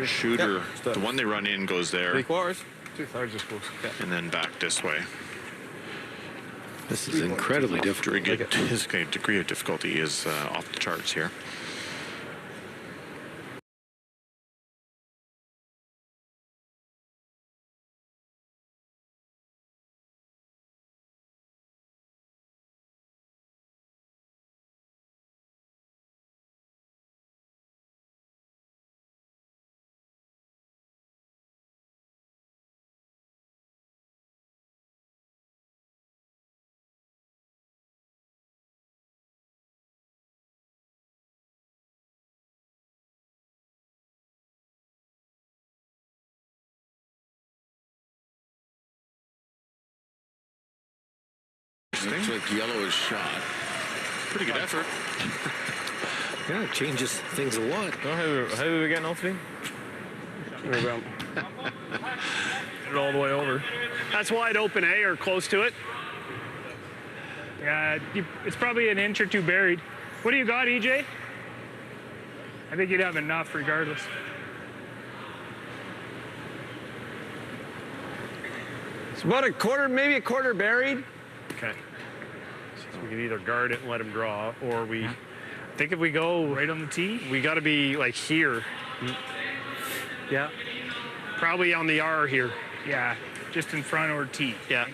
Shooter, the one they run in goes there. 3/4? 2/3 is close. And then back this way. This is incredibly difficult. His degree of difficulty is off the charts here. Looks like yellow is shot. Pretty good effort. Yeah, it changes things a lot. Oh, how are we getting all 3? It all the way over. That's wide open, eh, or close to it? Yeah, it's probably an inch or 2 buried. What do you got, EJ? I think you'd have enough regardless. It's about a quarter, maybe a quarter buried. Okay. So we can either guard it and let him draw, or we... I think if we go... Right on the tee? We got to be, like, here. Yeah. Probably on the R here. Yeah, just in front or tee. Yeah.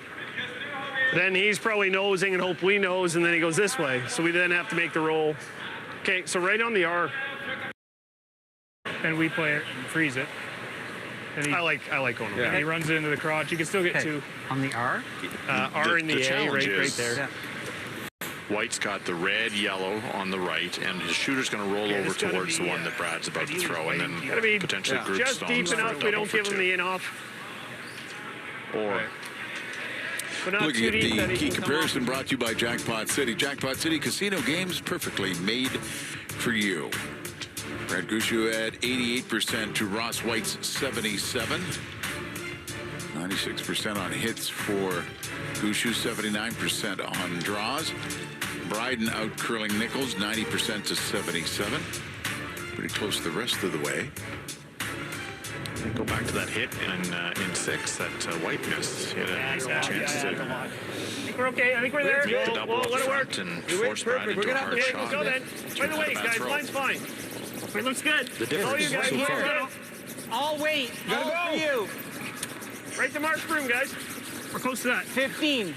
Then he's probably nosing and hope we nose, and then he goes this way. So we then have to make the roll. Okay, so right on the R. And we play it and freeze it. And I like going over. And he runs it into the crotch. You can still get 2. On the R? R in the A, right there. Yeah. White's got the red, yellow on the right, and his shooter's going to roll over towards the one that Brad's about to throw, and then potentially group just stones deep for a enough we double don't for give him 2. the in-off. Or... But not Looking too at deep that the he key can come comparison off. brought to you by Jackpot City. Jackpot City casino games perfectly made for you. Brad Gushu at 88% to Ross White's 77. 96% on hits for Gushu, 79% on draws. Bryden out curling Nichols, 90% to 77. Pretty close the rest of the way. Go back to that hit in 6 that White missed. He had a chance to... I think we're okay. I think we're there. To double up let it work. front and force Brad into a hard shot. Go then. By the way, guys, line's fine. It looks good. The difference All you guys, so far. good. I'll wait. Gotta All go. for you. Right to Mark's broom, guys. We're close to that. 15.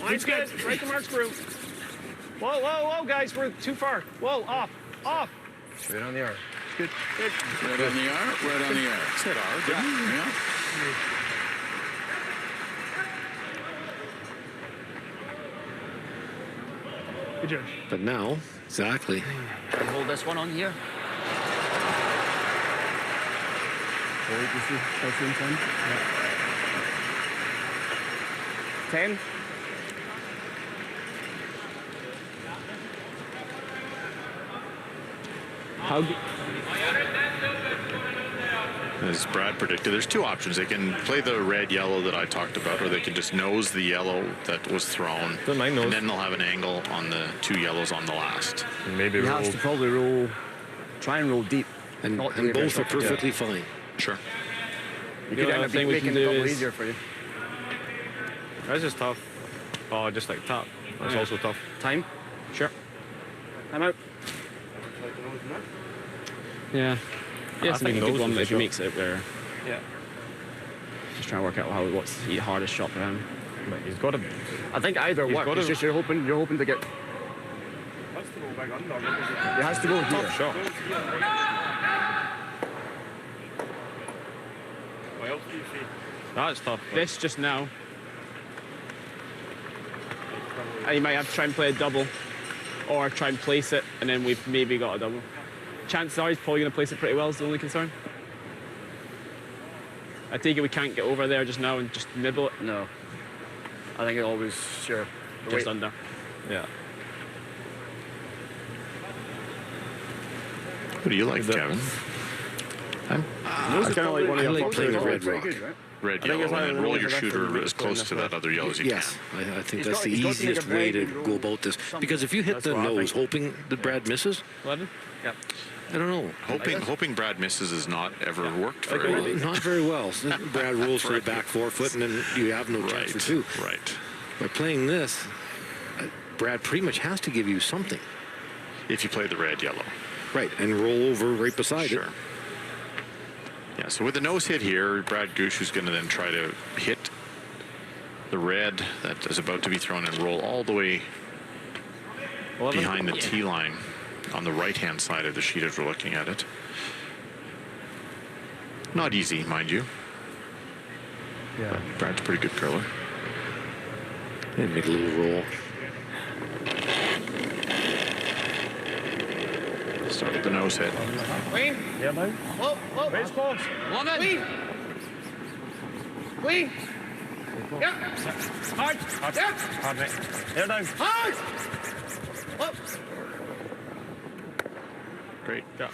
Line's good. Right to Mark's broom. Whoa, whoa, whoa, guys. We're too far. Whoa, off. Off. Right on the R. Good. Good. Right on the R, right on the R. Said R, didn't he? Yeah. Good job. But now, exactly. Can I hold this one on here? Yeah. 10? How As Brad predicted, there's two options. They can play the red yellow that I talked about, or they can just nose the yellow that was thrown. Don't mind nose. And then they'll have an angle on the two yellows on the last. Maybe he has to probably roll, try and roll deep. And both are perfectly fine. Sure. You could end up making the double easier for you. That's just tough. Oh, just like top. That's also tough. Time? Sure. I'm out. Yeah. Yeah, it's a good one if he makes it up there. Yeah. Just trying to work out what's the hardest shot for him. But he's got to. I think either works. It's just you're hoping to get. He has to go here. Tough shot. That's tough. This just now. And you might have to try and play a double, or try and place it, and then we've maybe got a double. Chances are he's probably going to place it pretty well, is the only concern. I take it we can't get over there just now and just nibble it? No. I think it always, sure. Just under. Yeah. What do you like, Kevin? I kind of like one of your playing the red rock. Red yellow, and then roll your shooter as close to that other yellow as you yes, I think that's the easiest way to go about this. Because if you hit the nose hoping that Brad misses, 11? Yep. I don't know. Hoping Brad misses has not ever worked very well. Not very well. So Brad rolls to the back 4 foot, and then you have no chance for two. Right. By playing this, Brad pretty much has to give you something. If you play the red yellow. Right, and roll over right beside it. Yeah, so with the nose hit here, Brad Gushue is going to then try to hit the red that is about to be thrown and roll all the way behind the tee line on the right-hand side of the sheet as we're looking at it. Not easy, mind you. Yeah. But Brad's a pretty good curler. And make a little roll. Start with the nose hit. Clean. Yeah, man. Whoa, whoa. Raise close. Clean. Clean. Yep. Hard. Yep. Hard, mate. There down. Hard. Whoa. Great. Yeah.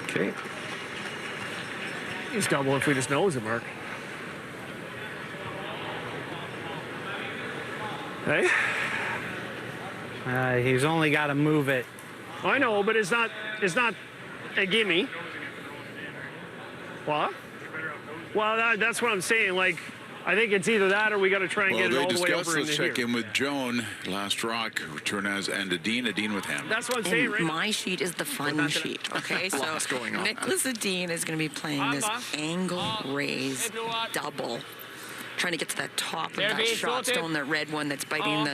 Okay. He's double if we just nose it, Mark. Hey? He's only got to move it. I know, but it's not a gimme. What? Well, that's what I'm saying. Like, I think it's either that or we got to try and get it all the way over Let's into check here. in with Joan. Last rock, Returnaz and Adine with him. That's what I'm saying, right? My sheet is the fun sheet, okay? So Nicholas Adine is going to be playing this angle raise double, trying to get to that top of that shot stone, that red one that's biting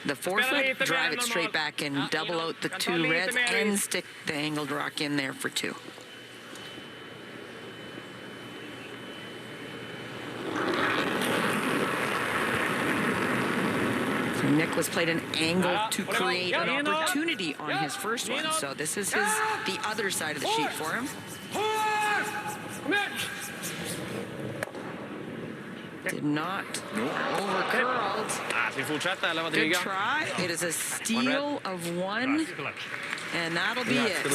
the 4 foot, drive it straight back and double out the two reds and stick the angled rock in there for two. So Nicholas played an angle to create an opportunity on his first one. So this is the other side of the sheet for him. Did not over-curled. Good try. It is a steal of one, and that'll be it. They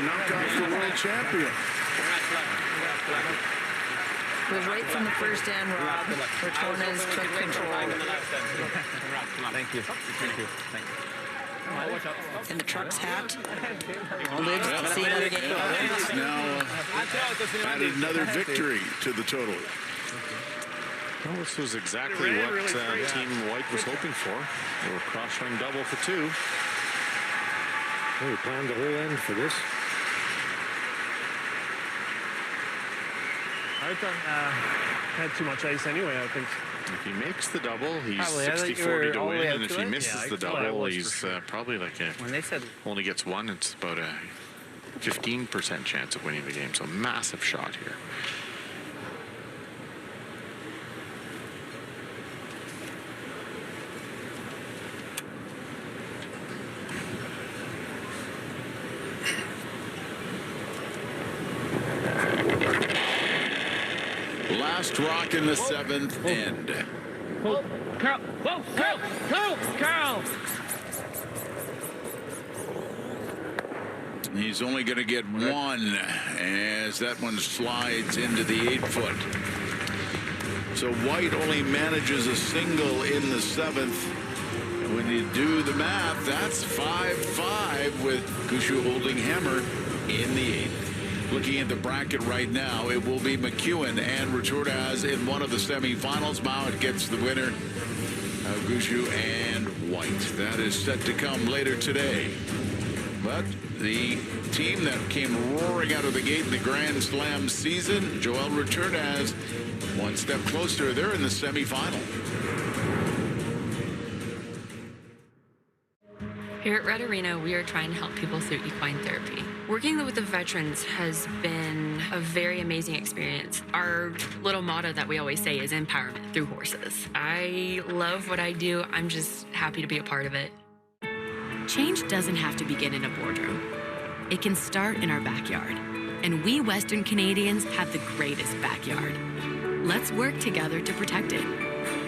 knocked off the world champion. It was right from the first end, Rob. Returnaz took control. Thank you. Thank you. Thank you. And the Trucks hat lives to see another game. It's now added another victory to the total. Well, this was exactly what Team White was hoping for. They were cross-run double for two. Well, we planned the whole end for this. I had too much ice anyway, I think. If he makes the double, he's 60-40 to win, and if he misses the double, he's probably like when they said only gets one, it's about a 15% chance of winning the game. So massive shot here. Last rock in the seventh end. Whoa, Carl! Whoa, Carl! Carl! Carl! He's only going to get one as that one slides into the 8-foot. So White only manages a single in the 7th. And when you do the math, that's 5-5 with Gushue holding hammer in the 8th. Looking at the bracket right now, it will be McEwen and Retornaz in one of the semifinals. Mount gets the winner of Gushue and White. That is set to come later today. But the team that came roaring out of the gate in the Grand Slam season, Joel Retornaz, one step closer. They're in the semifinal. Here at Red Arena, we are trying to help people through equine therapy. Working with the veterans has been a very amazing experience. Our little motto that we always say is empowerment through horses. I love what I do. I'm just happy to be a part of it. Change doesn't have to begin in a boardroom. It can start in our backyard. And we Western Canadians have the greatest backyard. Let's work together to protect it.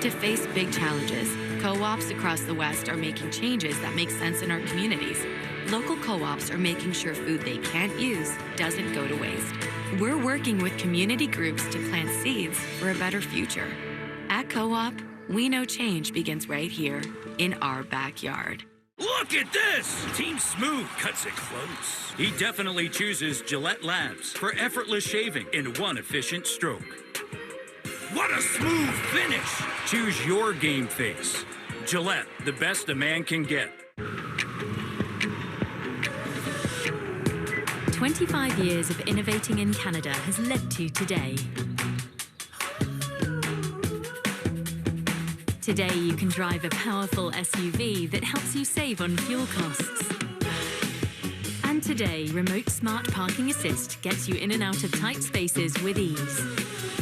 To face big challenges, co-ops across the West are making changes that make sense in our communities. Local co-ops are making sure food they can't use doesn't go to waste. We're working with community groups to plant seeds for a better future. At Co-op, we know change begins right here in our backyard. Look at this! Team Smooth cuts it close. He definitely chooses Gillette Labs for effortless shaving in one efficient stroke. What a smooth finish! Choose your game face. Gillette, the best a man can get. 25 years of innovating in Canada has led to today. Today, you can drive a powerful SUV that helps you save on fuel costs. And today, Remote Smart Parking Assist gets you in and out of tight spaces with ease.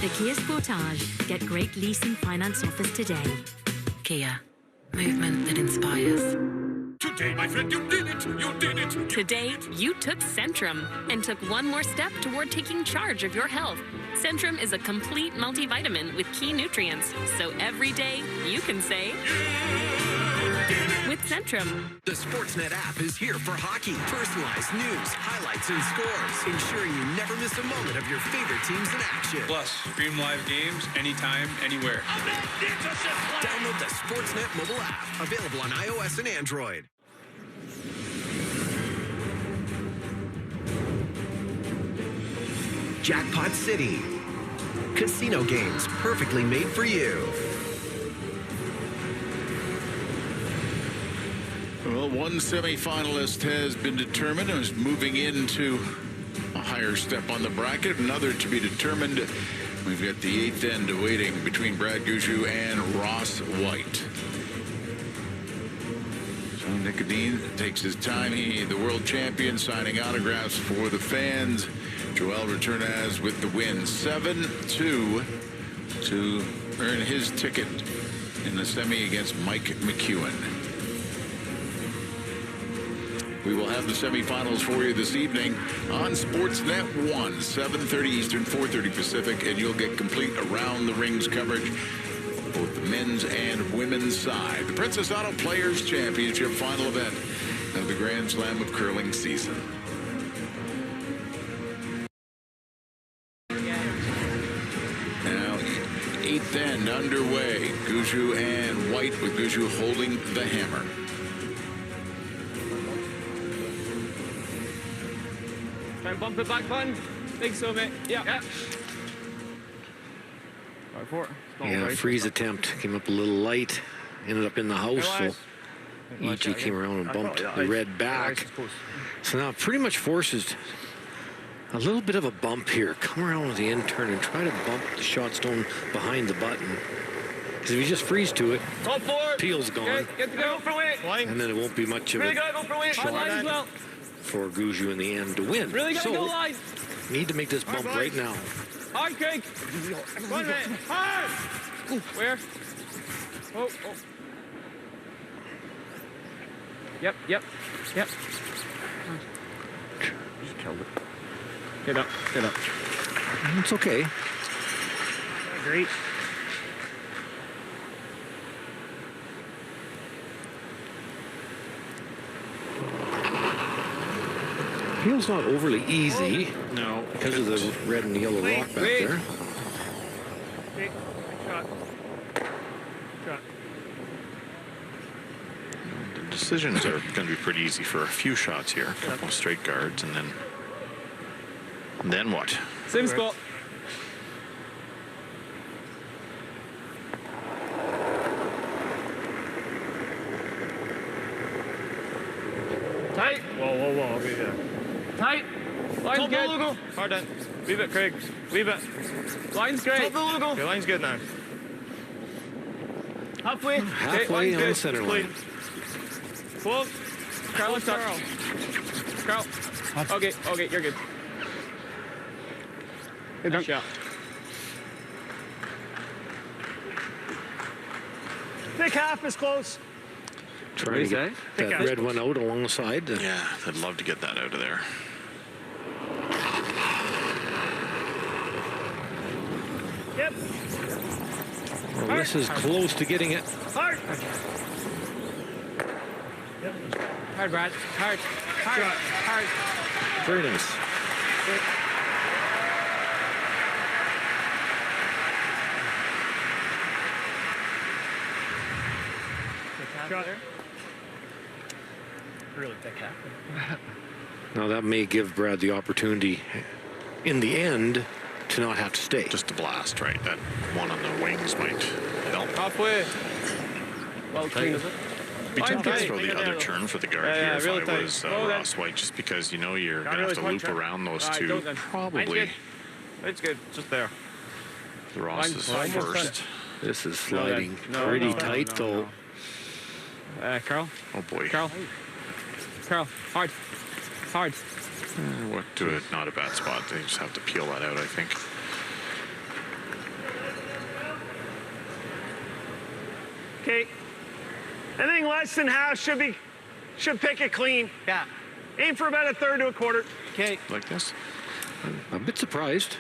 The Kia Sportage. Get great leasing finance offers today. Kia. Movement that inspires. Today, my friend, you did it! You did it! Today, you took Centrum and took one more step toward taking charge of your health. Centrum is a complete multivitamin with key nutrients, so every day you can say, with Centrum. The Sportsnet app is here for hockey. Personalized news, highlights, and scores, ensuring you never miss a moment of your favorite teams in action. Plus, stream live games anytime, anywhere. Download the Sportsnet mobile app, available on iOS and Android. Jackpot City. Casino games perfectly made for you. Well, one semifinalist has been determined and is moving into a higher step on the bracket. Another to be determined. We've got the 8th end awaiting between Brad Gushue and Ross White. So Nicodine takes his time. He, the world champion, signing autographs for the fans. Joel Retornaz with the win, 7-2 to earn his ticket in the semi against Mike McEwen. We will have the semifinals for you this evening on Sportsnet 1, 7:30 Eastern, 4:30 Pacific, and you'll get complete around the rings coverage, both the men's and women's side. The Princess Auto Players Championship final event of the Grand Slam of Curling season. Now, 8th end underway. Gushue and White, with Gushue holding the hammer. Try and bump it back, button. Think so, mate. Yeah. Right for it. Yeah, freeze attempt came up a little light, ended up in the house, so EG came around and bumped the red back. So now pretty much forces a little bit of a bump here. Come around with the end turn and try to bump the shot stone behind the button. Because if you just freeze to it, peel's gone. Get to go for weight. And then it won't be much of a shot for Gushue in the end to win. Really gotta go line. Need to make this bump right now. Hard, Craig. 1 minute. Hard. Where? Oh. Yep. Just killed it. Get up. It's okay. Great. Feels not overly easy. No. Because of the red and yellow rock back there. Okay. Shot. Shot. The decisions are going to be pretty easy for a few shots here. A couple of straight guards, and then what? Same spot. Tight. Whoa. Okay, yeah. Tight. Line's Top good. the logo. Hard in. Leave it, Craig. Leave it. Line's great. Top the logo. Your line's good now. Halfway. Halfway on the center line. Close. Carl, let's touch. Carl. Okay, you're good. Nice shot. Thick half is close. Trying to get that red one out along the side. Yeah, I'd love to get that out of there. Yep. Well, this is close to getting it. Hard. Hard, Brad. Hard. Very nice. Shot there. Really thick half. Now that may give Brad the opportunity in the end to not have to stay. Just a blast, right? That one on the wings might help. Halfway. Well, clean, is it? Be tough to throw the other turn for the guard here if really I was Ross White, just because you know you're going to have to loop around those two. Probably. It's good. Just there. The Ross is first. This is sliding pretty tight, though. Carl. Oh, boy. Carl, hard. What to it? Not a bad spot. They just have to peel that out, I think. Okay. Anything less than half should pick it clean. Yeah. Aim for about a third to a quarter. Okay. Like this? I'm a bit surprised.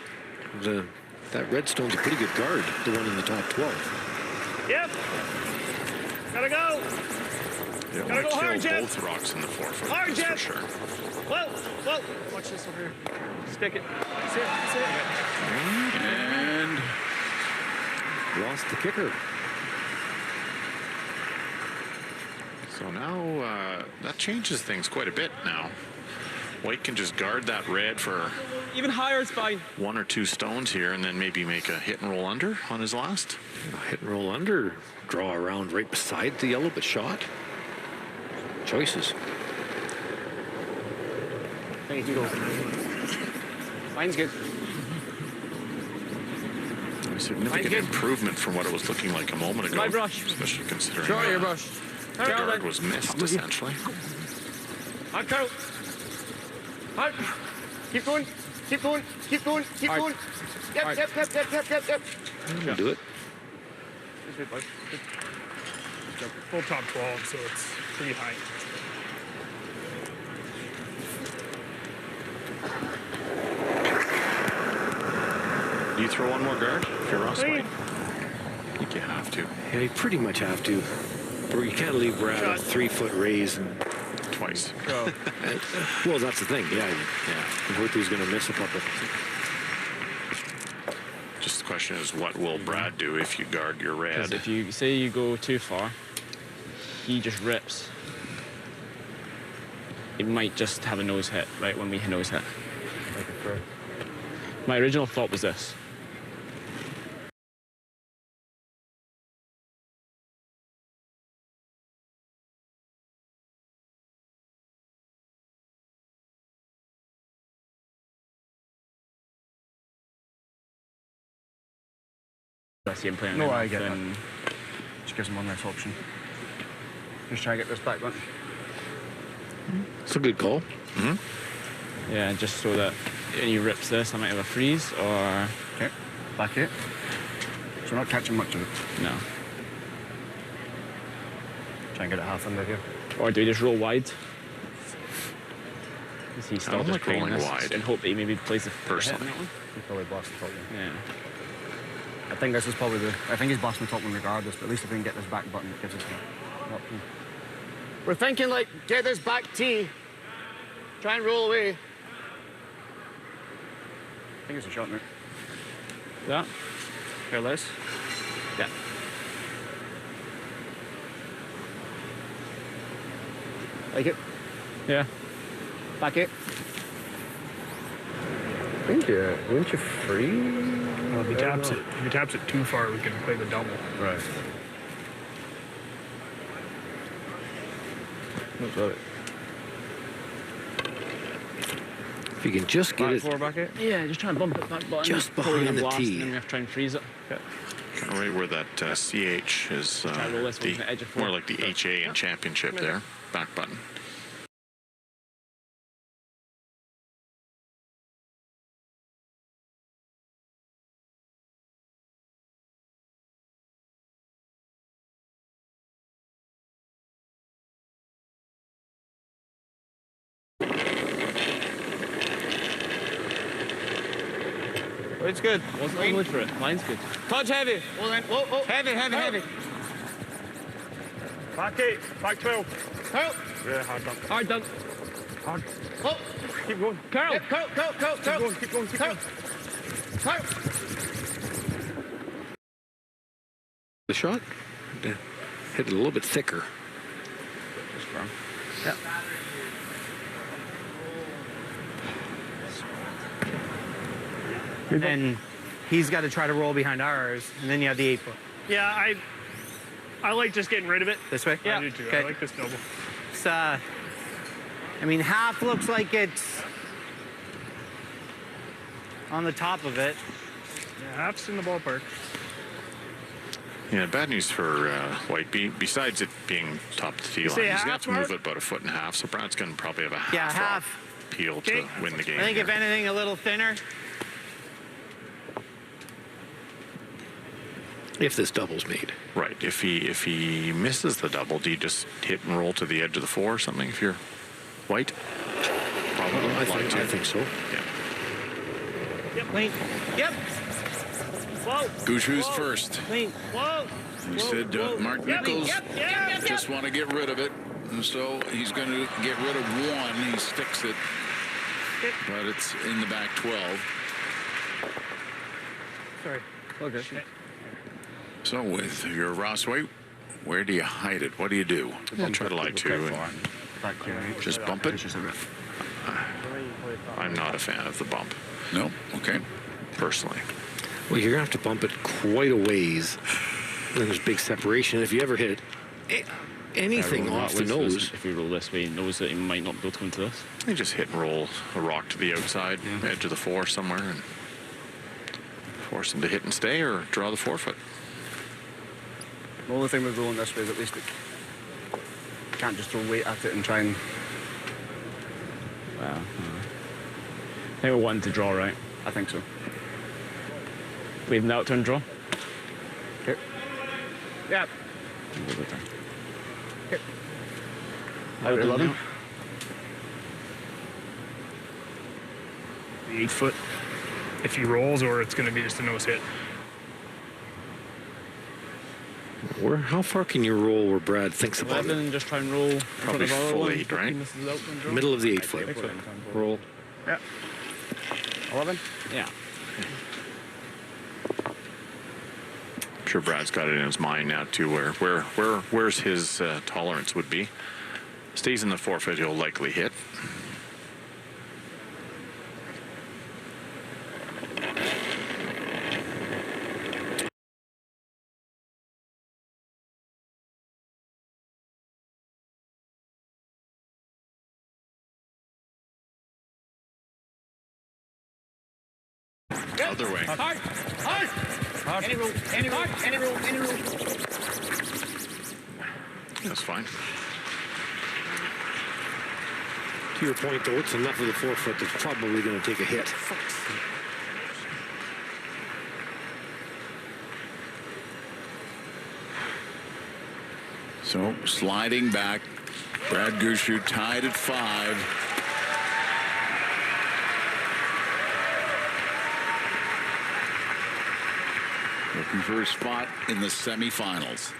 That redstone's a pretty good guard, the one in the top 12. Yep. Gotta go. Yeah, Gotta go hard, kill Jeff. both rocks in the forefoot. Hard, that's Jeff. for sure. Whoa. Watch this over here. Stick it. That's it. And lost the kicker. So now that changes things quite a bit now. White can just guard that red for even higher is fine. 1 or 2 stones here, and then maybe make a hit and roll under on his last. Hit and roll under, draw around right beside the yellow, but shot. Choices. Thank you. Line's good. A significant improvement from what it was looking like a moment ago. My brush. Especially considering Draw your brush. the guard was missed, essentially. Hard, Carl. Hard. Keep going. Yep. Do it. Full top 12, so it's pretty high. Do you throw one more guard if you're Ross White? I think you have to. Yeah, you pretty much have to. Or you can't leave Brad a 3-foot raise and twice. Well, that's the thing. Yeah. Hurthy's going to miss a couple. Just the question is, what will Brad do if you guard your red? Because if you say you go too far, he just rips. He might just have a nose hit right when we nose hit. My original thought was this. I see him playing. No, I get that. Just gives him one less option. Just try to get this back button. It's a good call. Yeah, just so that when he rips this, I might have a freeze or. Okay, back it. So we're not catching much of it. No. Try and get it half under here. Or do we just roll wide? Is he still I don't just like playing rolling this wide. and hope that he maybe plays the Personally. He probably blast the top one. Yeah. I think this is probably I think he's blasting the top one regardless, but at least if we can get this back button, it gives us an option. We're thinking like, get this back tee. Try and roll away. think it's a shot now. Yeah. Careless. Yeah. Like it? Yeah. Back it. I think weren't you free? Well, if he taps it too far, we can play the double. Right. If you can just get it back it. Yeah, just try and bump it back button. just Probably behind gonna the blast, tee. And then we have to try and freeze it. Okay. Right where that CH is, Try to roll this one from the edge of more four. like the HA in championship there. Back button. It's good. Wasn't on the wood for it. Mine's good. Touch heavy. Well then, whoa. Heavy. Back 8, back 12. Carl. Yeah, hard dunk. Hard dunk. Hard. Oh. Keep going. Carl. Yep, Carl. Keep going. Carl. The shot? Hit it a little bit thicker. Just firm. Yeah. And he's got to try to roll behind ours, and then you have the 8 foot. Yeah, I like just getting rid of it. This way? I do too. Okay. I like this double. It's, I mean, half looks like it's on the top of it. Yeah, half's in the ballpark. Yeah, bad news for White. Besides it being top of the tee line, say he's going to have half, to move Mark? it about a foot and a half, so Brad's going to probably have a half, Yeah, half. peel Okay. to win the game. I think if here. anything, a little thinner. If this double's made. Right. If he misses the double, do you just hit and roll to the edge of the 4 or something if you're White? Probably. I think so. Yeah. Yep. Clean. Yep. Whoa. Gushu's first. Clean. Whoa. He said Mark Yep. Nichols Yep. just want to get rid of it. And so he's going to get rid of 1. He sticks it. But it's in the back 12. Sorry. Okay. So with your Ross White, where do you hide it? What do you do? I'll try to lie to and just bump it? I'm not a fan of the bump. No? Okay. Personally. Well, you're going to have to bump it quite a ways. And there's big separation. If you ever hit anything off the nose. If we roll this way, he knows that he might not be able to go into this. You just hit and roll a rock to the outside, edge of the 4 somewhere, and force him to hit and stay or draw the 4-foot. The only thing with rolling this way is at least it can't just throw weight at it and try and... Well, I think we're wanting to draw, right? I think so. Leave him out turn draw. Okay. Yeah. Okay. Out 11. The 8 foot. If he rolls, or it's going to be just a nose hit. How far can you roll where Brad thinks about 11 it? and just try and roll. Probably full 8, right? Middle of the 8 foot. Roll. Yeah. 11? Yeah. I'm sure Brad's got it in his mind now too, where's his tolerance would be. Stays in the 4-foot, he'll likely hit. Other way. Hard. Any rule. That's fine. To your point, though, it's enough of the 4-foot that's probably going to take a hit. So sliding back, Brad Gushu tied at 5. Looking for a spot in the semifinals.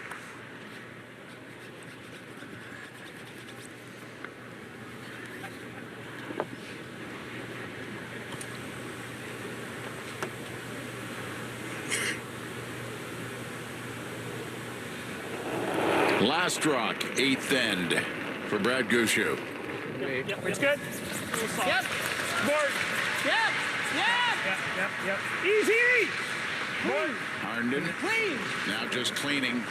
Last rock, 8th end for Brad Gushue. Yep, it's good. Yep. Board. Yep. Yep. Easy. Board. Harnden. Clean. Now just cleaning.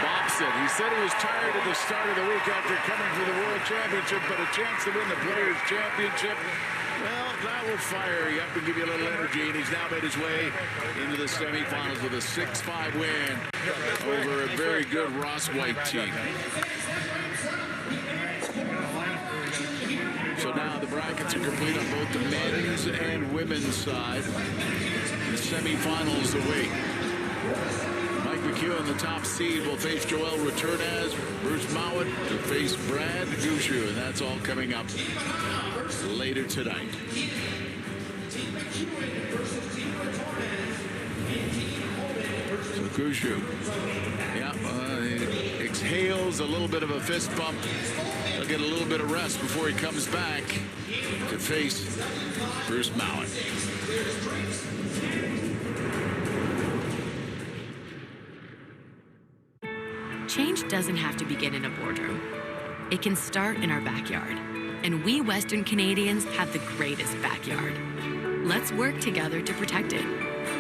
Bobson. He said he was tired at the start of the week after coming for the World Championship, but a chance to win the Players' Championship. Well, that will fire you up and give you a little energy, and he's now made his way into the semifinals with a 6-5 win over a very good Ross White team. So now the brackets are complete on both the men's and women's side. The semifinals await. Mike McEwen, the top seed, will face Joel Returnaz. Bruce Mouat to face Brad Gushue, and that's all coming up later tonight. So Gushue, he exhales a little bit of a fist bump. He'll get a little bit of rest before he comes back to face Bruce Mouat. Change doesn't have to begin in a boardroom. It can start in our backyard. And we Western Canadians have the greatest backyard. Let's work together to protect it.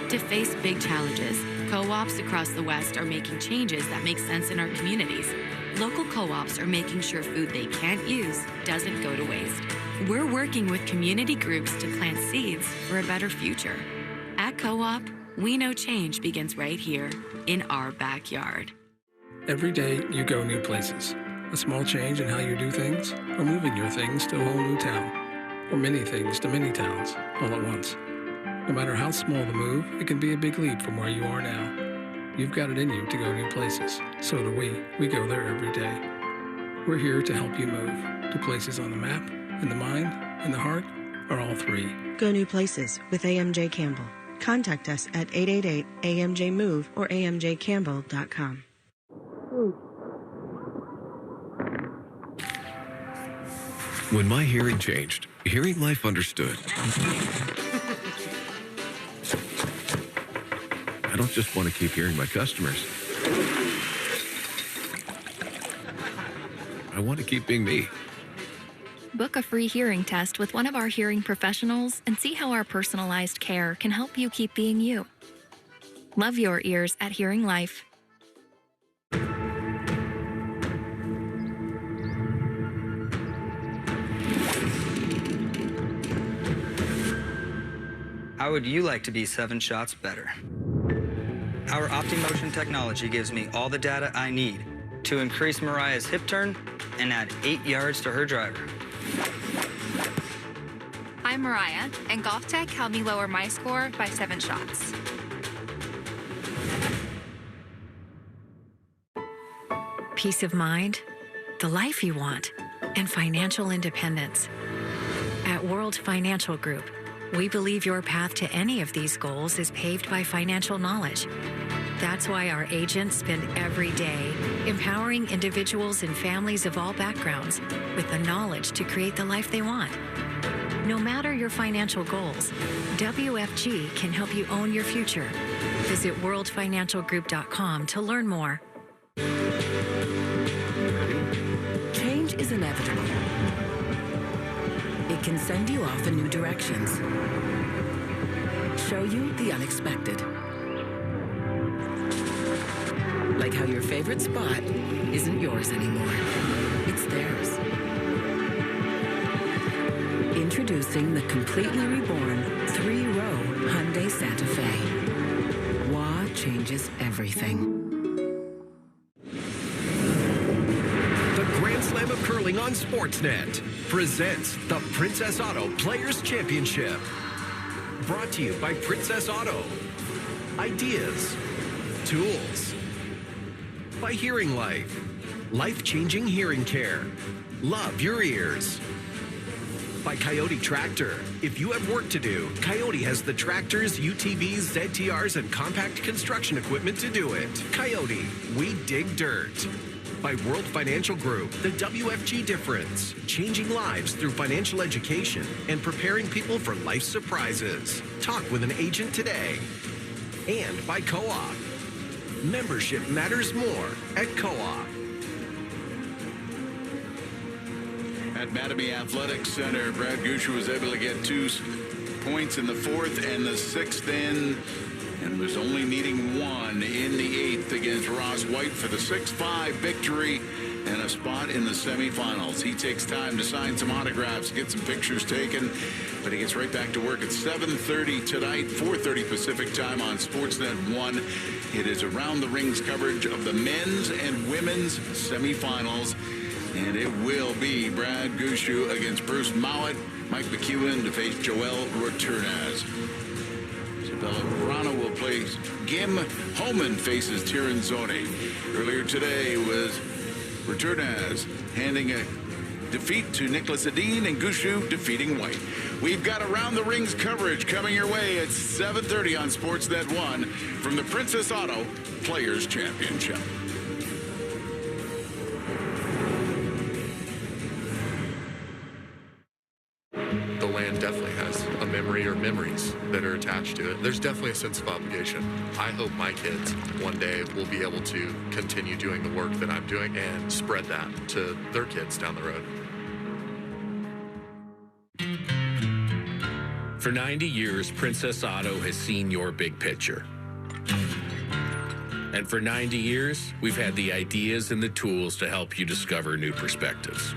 To face big challenges, co-ops across the West are making changes that make sense in our communities. Local co-ops are making sure food they can't use doesn't go to waste. We're working with community groups to plant seeds for a better future. At Co-op, we know change begins right here in our backyard. Every day, you go new places. A small change in how you do things, or moving your things to a whole new town, or many things to many towns all at once. No matter how small the move, it can be a big leap from where you are now. You've got it in you to go new places. So do we. We go there every day. We're here to help you move to places on the map, in the mind, in the heart, or all three. Go new places with AMJ Campbell. Contact us at 888-AMJ-MOVE or amjcampbell.com. When my hearing changed, Hearing Life understood. I don't just want to keep hearing my customers. I want to keep being me. Book a free hearing test with one of our hearing professionals and see how our personalized care can help you keep being you. Love your ears at Hearing Life. How would you like to be 7 shots better? Our OptiMotion technology gives me all the data I need to increase Mariah's hip turn and add 8 yards to her driver. I'm Mariah, and Golf Tech helped me lower my score by 7 shots. Peace of mind, the life you want, and financial independence. At World Financial Group, we believe your path to any of these goals is paved by financial knowledge. That's why our agents spend every day empowering individuals and families of all backgrounds with the knowledge to create the life they want. No matter your financial goals, WFG can help you own your future. Visit worldfinancialgroup.com to learn more. Change is inevitable. It can send you off in new directions, show you the unexpected. Like how your favorite spot isn't yours anymore, it's theirs. Introducing the completely reborn 3-row Hyundai Santa Fe. WA changes everything. Grand Slam of Curling on Sportsnet presents the Princess Auto Players Championship. Brought to you by Princess Auto. Ideas, tools. By Hearing Life. Life-changing hearing care. Love your ears. By Coyote Tractor. If you have work to do, Coyote has the tractors, UTVs, ZTRs, and compact construction equipment to do it. Coyote, we dig dirt. By World Financial Group, the WFG difference, changing lives through financial education and preparing people for life's surprises. Talk with an agent today. And by Co-op. Membership matters more at Co-op. At Mattamy Athletic Center, Brad Gushue was able to get 2 points in the 4th and the 6th in, and was only needing 1 in the 8th against Ross White for the 6-5 victory and a spot in the semifinals. He takes time to sign some autographs, get some pictures taken, but he gets right back to work at 7:30 tonight, 4:30 Pacific time on Sportsnet 1. It is Around the Rings coverage of the men's and women's semifinals, and it will be Brad Gushue against Bruce Mowat, Mike McEwen to face Joel Returnes. Isabella Verano will play Gim. Holman faces Tirinzoni. Earlier today was Returnes handing a defeat to Nicholas Edin and Gushue defeating White. We've got Around the Rings coverage coming your way at 7:30 on Sportsnet 1 from the Princess Auto Players Championship. The land definitely has a memory or memories that are attached to it. There's definitely a sense of obligation. I hope my kids one day will be able to continue doing the work that I'm doing and spread that to their kids down the road. For 90 years, Princess Auto has seen your big picture. And for 90 years, we've had the ideas and the tools to help you discover new perspectives.